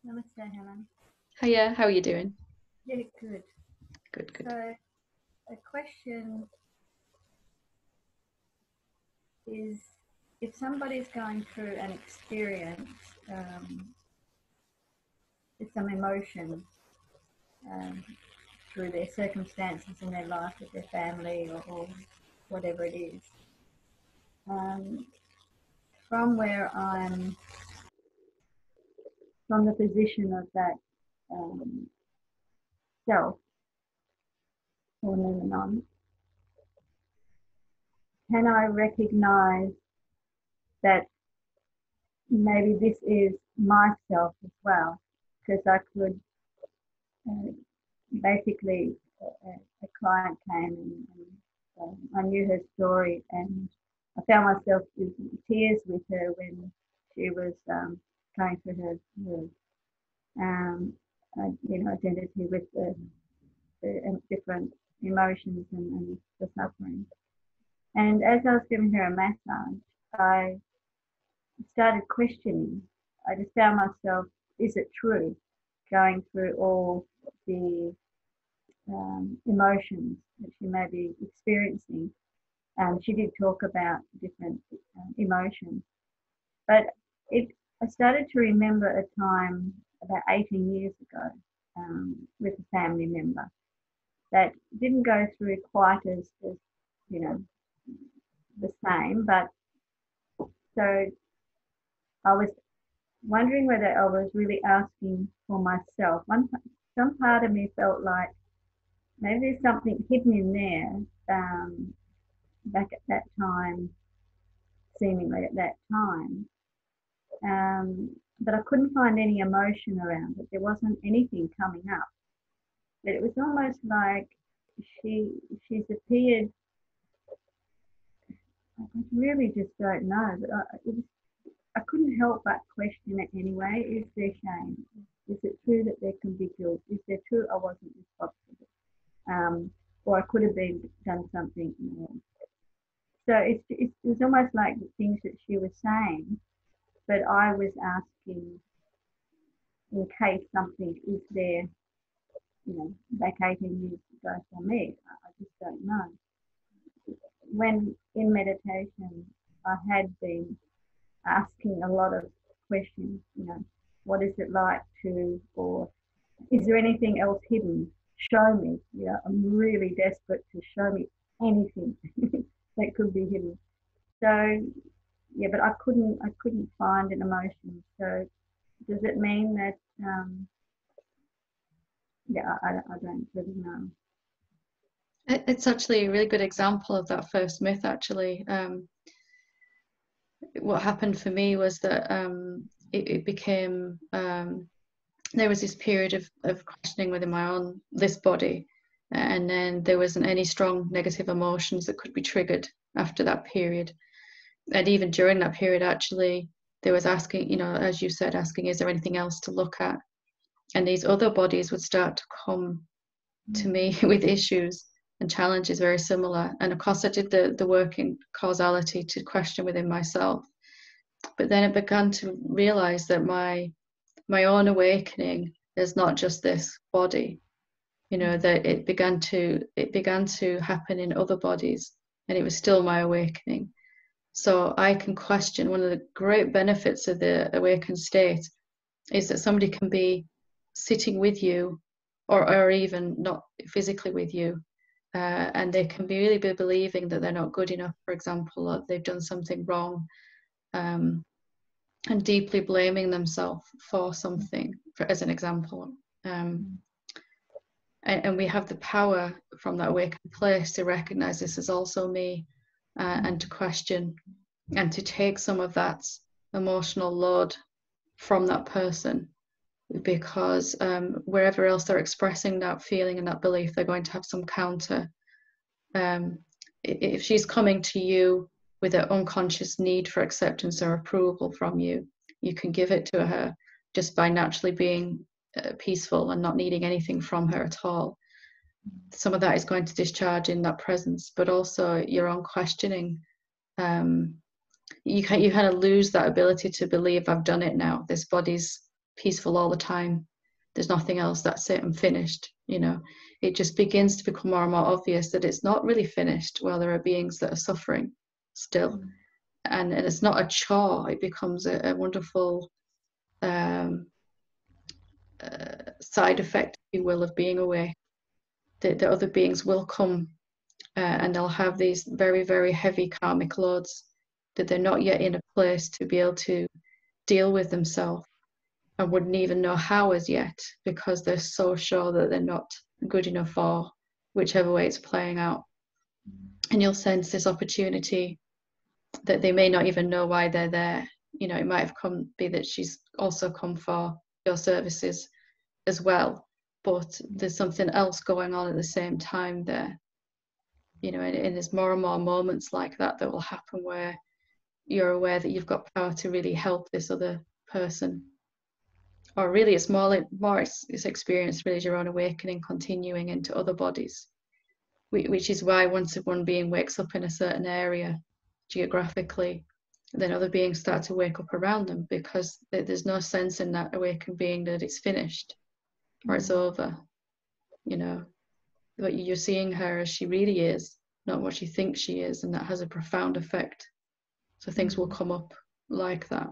Namaste, Helen. Hiya, how are you doing? Yeah, good. Good. So, a question is, if somebody's going through an experience with some emotion through their circumstances in their life with their family or whatever it is, from where I'm, from the position of that self or noumenon, can I recognize that maybe this is myself as well? Because I could basically, a client came and I knew her story, and I found myself in tears with her when she was going through her identity with the different emotions and the suffering. And as I was giving her a massage, I started questioning. I just found myself, is it true? Going through all the emotions that she may be experiencing. She did talk about different emotions, but I started to remember a time about 18 years ago with a family member that didn't go through quite as the same, but so I was wondering whether I was really asking for myself. Some part of me felt like maybe there's something hidden in there back at that time, seemingly at that time. But I couldn't find any emotion around it. There wasn't anything coming up. But it was almost like she's appeared, really just don't know. But I couldn't help but question it anyway. Is there shame? Is it true that there can be guilt? Is there true I wasn't responsible? Or I could have done something more. So it was almost like the things that she was saying, but I was asking in case something is there, back 18 years ago for me. I just don't know. When in meditation, I had been asking a lot of questions, what is it like to, or is there anything else hidden? Show me. I'm really desperate to show me anything that could be hidden. So yeah, but I couldn't find an emotion. So does it mean that I don't really know. It's actually a really good example of that first myth, actually. What happened for me was that it became, there was this period of questioning within this body, and then there wasn't any strong negative emotions that could be triggered after that period. And even during that period, actually, there was asking, as you said, asking, is there anything else to look at? And these other bodies would start to come to me with issues and challenges very similar. And of course, I did the work in causality to question within myself. But then I began to realize that my own awakening is not just this body, that it began to happen in other bodies, and it was still my awakening. So I can question. One of the great benefits of the awakened state is that somebody can be sitting with you, or even not physically with you, and they can really be believing that they're not good enough, for example, or they've done something wrong, and deeply blaming themselves for something, as an example. And we have the power from that awakened place to recognize this is also me, and to question and to take some of that emotional load from that person, because wherever else they're expressing that feeling and that belief, they're going to have some counter. If she's coming to you with an unconscious need for acceptance or approval from you, you can give it to her just by naturally being peaceful and not needing anything from her at all. Some of that is going to discharge in that presence, but also your own questioning. You kind of lose that ability to believe, I've done it now. This body's peaceful all the time. There's nothing else. That's it. I'm finished. It just begins to become more and more obvious that it's not really finished. Well, there are beings that are suffering still, and it's not a chore. It becomes a wonderful side effect, if you will, of being awake. The other beings will come, and they'll have these very, very heavy karmic loads that they're not yet in a place to be able to deal with themselves, and wouldn't even know how as yet, because they're so sure that they're not good enough for whichever way it's playing out. And you'll sense this opportunity that they may not even know why they're there. It might have be that she's also come for your services as well, but there's something else going on at the same time there. And there's more and more moments like that will happen where you're aware that you've got power to really help this other person. Or really, it's it's experienced really as your own awakening continuing into other bodies, which is why once one being wakes up in a certain area geographically, then other beings start to wake up around them, because there's no sense in that awakened being that it's finished or it's over. But you're seeing her as she really is, not what she thinks she is, and that has a profound effect. So things will come up like that.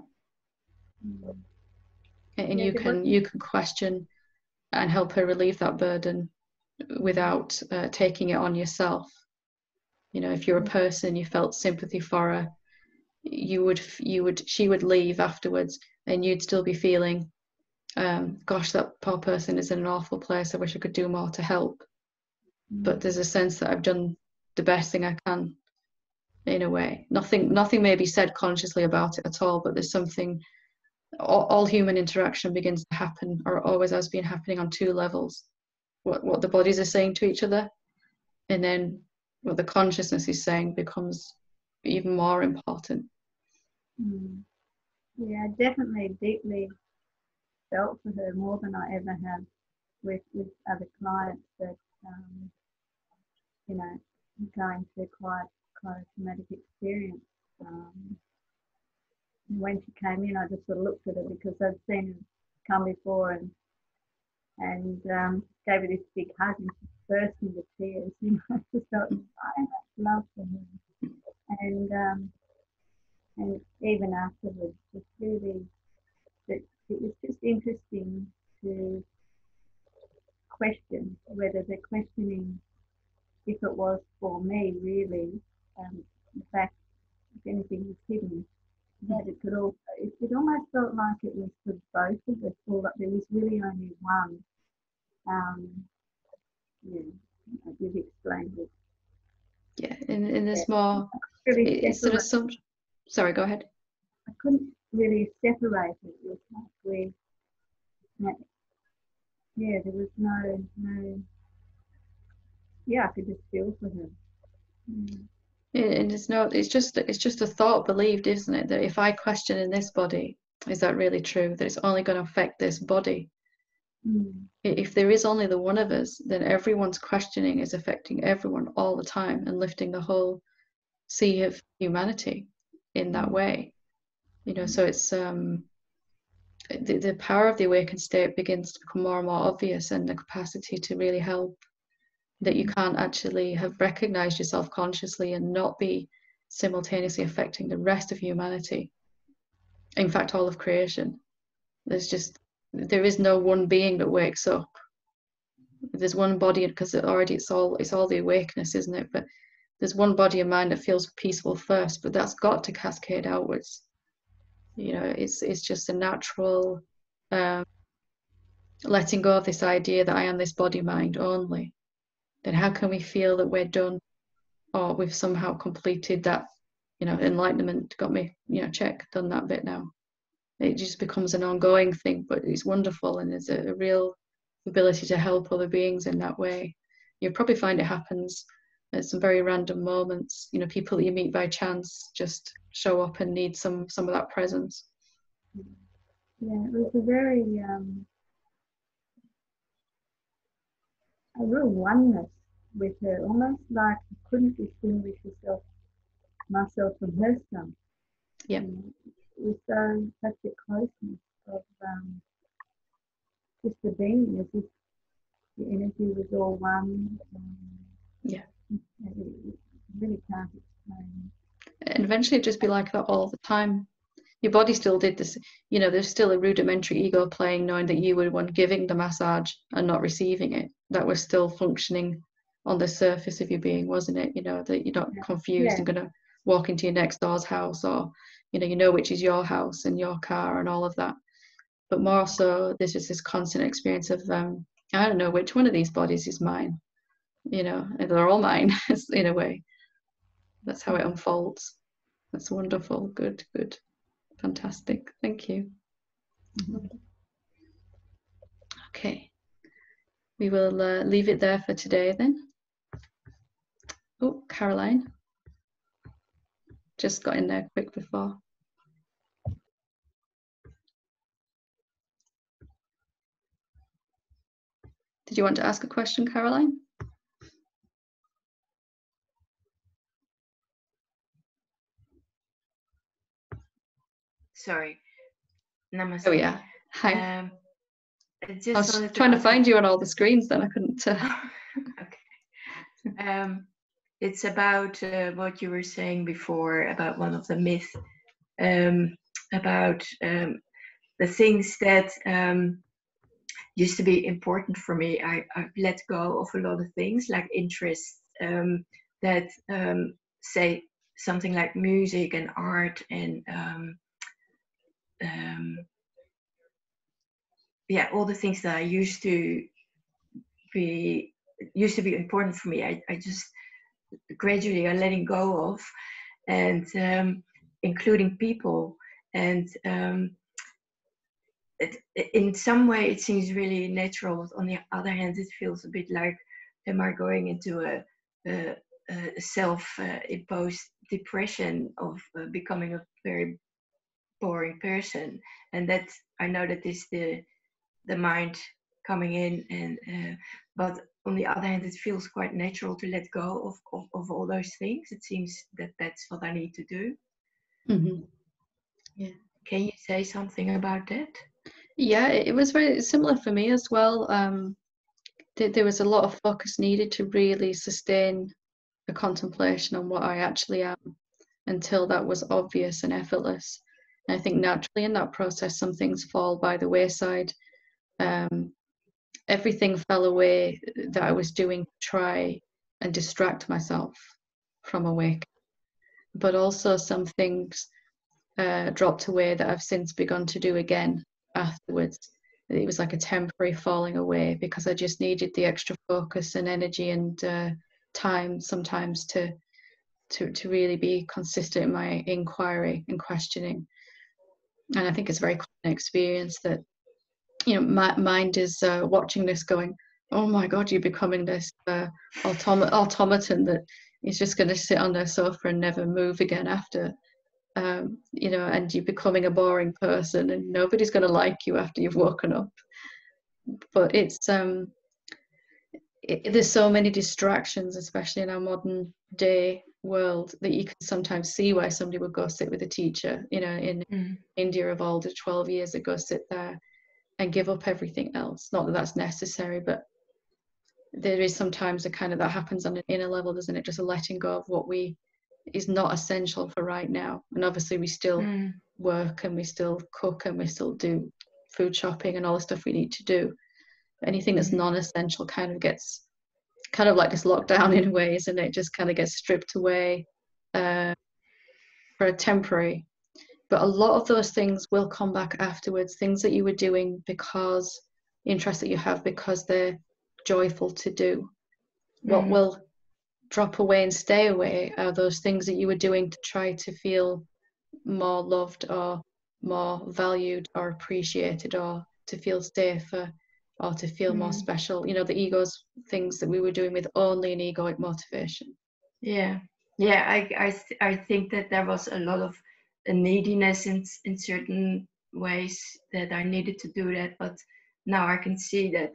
And you can question and help her relieve that burden without taking it on yourself. If you're a person, you felt sympathy for her, she would leave afterwards, and you'd still be feeling, gosh, that poor person is in an awful place. I wish I could do more to help. But there's a sense that I've done the best thing I can, in a way. Nothing may be said consciously about it at all, but there's something. All human interaction begins to happen, or always has been happening, on two levels: what the bodies are saying to each other, and then what the consciousness is saying becomes even more important. Yeah, definitely deeply felt for her more than I ever have with other clients that, you know, going through quite a traumatic experience. When she came in, I just sort of looked at her because I'd seen her come before and gave her this big hug, and she burst into tears. You know, just felt so much love for her. And even afterwards, just really, it was just interesting to question whether they're questioning if it was for me really. In fact, if anything was hidden, that it could also, it almost felt like it was for both of us, or that there was really only one. Yeah, you've explained it. Yeah, and there's more. Really it's sort of some. Sorry, go ahead. I couldn't really separate it. It was like yeah, there was no. Yeah, I could just feel for her. And it's just a thought believed, isn't it, that if I question in this body, is that really true, that it's only going to affect this body? If there is only the one of us, then everyone's questioning is affecting everyone all the time and lifting the whole sea of humanity in that way. You know, so it's the power of the awakened state begins to become more and more obvious, and the capacity to really help, that you can't actually have recognized yourself consciously and not be simultaneously affecting the rest of humanity. In fact, all of creation. There is no one being that wakes up. There's one body, because it's all the awakeness, isn't it? But there's one body and mind that feels peaceful first, but that's got to cascade outwards. You know, it's just a natural letting go of this idea that I am this body mind only. Then how can we feel that we're done, or we've somehow completed that? You know, enlightenment got me, check, done that bit now. It just becomes an ongoing thing, but it's wonderful, and there's a real ability to help other beings in that way. You'll probably find it happens at some very random moments. You know, people that you meet by chance just show up and need some of that presence. Yeah, it was a very a real oneness with her, almost like I couldn't distinguish myself from her son. Yeah. It was such a closeness of just the being, as if the energy was all one. Yeah. It really can't explain. And eventually it'd just be like that all the time. Your body still did this, there's still a rudimentary ego playing, knowing that you were the one giving the massage and not receiving it. That was still functioning on the surface of your being, wasn't it? That you're not confused and going to walk into your next door's house, or, which is your house and your car and all of that. But more so, there's just this constant experience of, I don't know which one of these bodies is mine. They're all mine in a way. That's how it unfolds. That's wonderful. Good. Fantastic. Thank you. Okay. We will leave it there for today then. Oh, Caroline. Just got in there quick before. Did you want to ask a question, Caroline? Sorry. Namaste. Oh yeah. Hi. I was trying to find you on all the screens, then I couldn't. Okay. It's about what you were saying before about one of the myths, about the things that used to be important for me. I've let go of a lot of things, like interests that say something like music and art and all the things that I used to be important for me. I just gradually are letting go of, and including people. And in some way it seems really natural. On the other hand, it feels a bit like, am I going into a self-imposed depression of becoming a very boring person, and that I know that is the mind coming in, and but on the other hand, it feels quite natural to let go of all those things. It seems that that's what I need to do. Mm-hmm. Yeah. Can you say something about that? Yeah, it was very similar for me as well. There was a lot of focus needed to really sustain a contemplation on what I actually am until that was obvious and effortless. And I think naturally in that process, some things fall by the wayside. Everything fell away that I was doing to try and distract myself from awake. But also some things dropped away that I've since begun to do again afterwards. It was like a temporary falling away because I just needed the extra focus and energy and time sometimes to really be consistent in my inquiry and questioning. And I think it's a very common experience that, you know, my mind is watching this going, oh my God, you're becoming this automaton that is just going to sit on their sofa and never move again after. You know, and you're becoming a boring person and nobody's going to like you after you've woken up. But it's there's so many distractions, especially in our modern day world, that you can sometimes see why somebody would go sit with a teacher, you know, in India of old, 12 years ago, sit there and give up everything else. Not that that's necessary, but there is sometimes a kind of that happens on an inner level, doesn't it? Just a letting go of what is not essential for right now. And obviously we still work and we still cook and we still do food shopping and all the stuff we need to do. Anything that's non-essential kind of gets kind of like this lockdown in ways, and it just kind of gets stripped away for a temporary. But a lot of those things will come back afterwards, things that you were doing because interests that you have because they're joyful to do. What will drop away and stay away are those things that you were doing to try to feel more loved or more valued or appreciated or to feel safer or to feel more special. You know, the ego's things that we were doing with only an egoic motivation. Yeah, I think that there was a lot of neediness in certain ways that I needed to do that, but now I can see that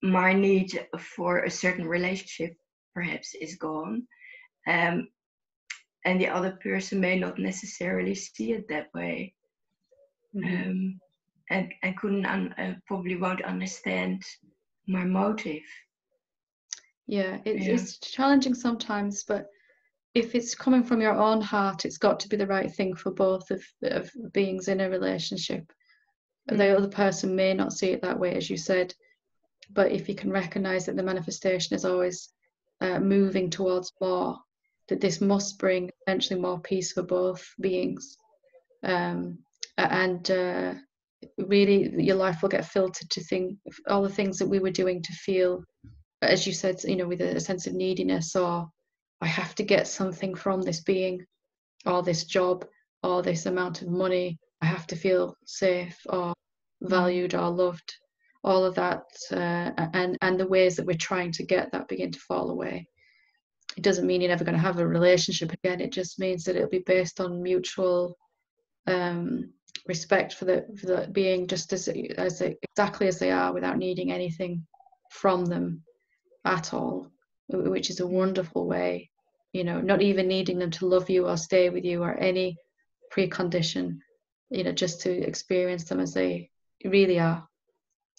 my need for a certain relationship perhaps is gone, and the other person may not necessarily see it that way, and probably won't understand my motive. Yeah, it's challenging sometimes, but if it's coming from your own heart, it's got to be the right thing for both of beings in a relationship. The other person may not see it that way, as you said, but if you can recognize that the manifestation is always moving towards more, that this must bring eventually more peace for both beings, and really your life will get filtered to think all the things that we were doing to feel, as you said, you know, with a sense of neediness, or I have to get something from this being or this job or this amount of money, I have to feel safe or valued or loved. All of that and the ways that we're trying to get that begin to fall away. It doesn't mean you're never going to have a relationship again. It just means that it'll be based on mutual respect for the being, just as exactly as they are, without needing anything from them at all, which is a wonderful way. You know, not even needing them to love you or stay with you or any precondition. You know, just to experience them as they really are.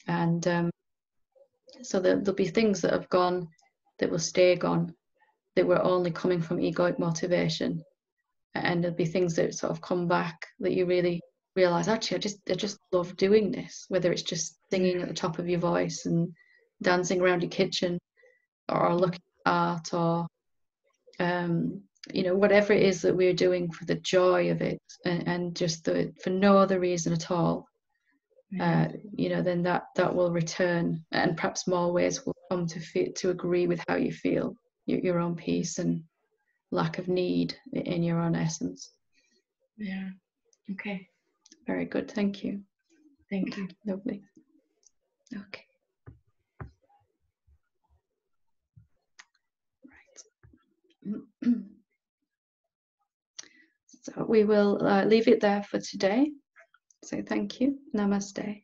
And so there'll be things that have gone that will stay gone, that were only coming from egoic motivation, and there'll be things that sort of come back that you really realize, actually I just love doing this, whether it's just singing at the top of your voice and dancing around your kitchen or looking at art or you know, whatever it is that we're doing for the joy of it and just for no other reason at all. You know, then that will return, and perhaps more ways will come to agree with how you feel, your own peace and lack of need in your own essence. Yeah. Okay. Very good. Thank you. Thank you. Lovely. Okay. Right. So we will leave it there for today. So thank you. Namaste.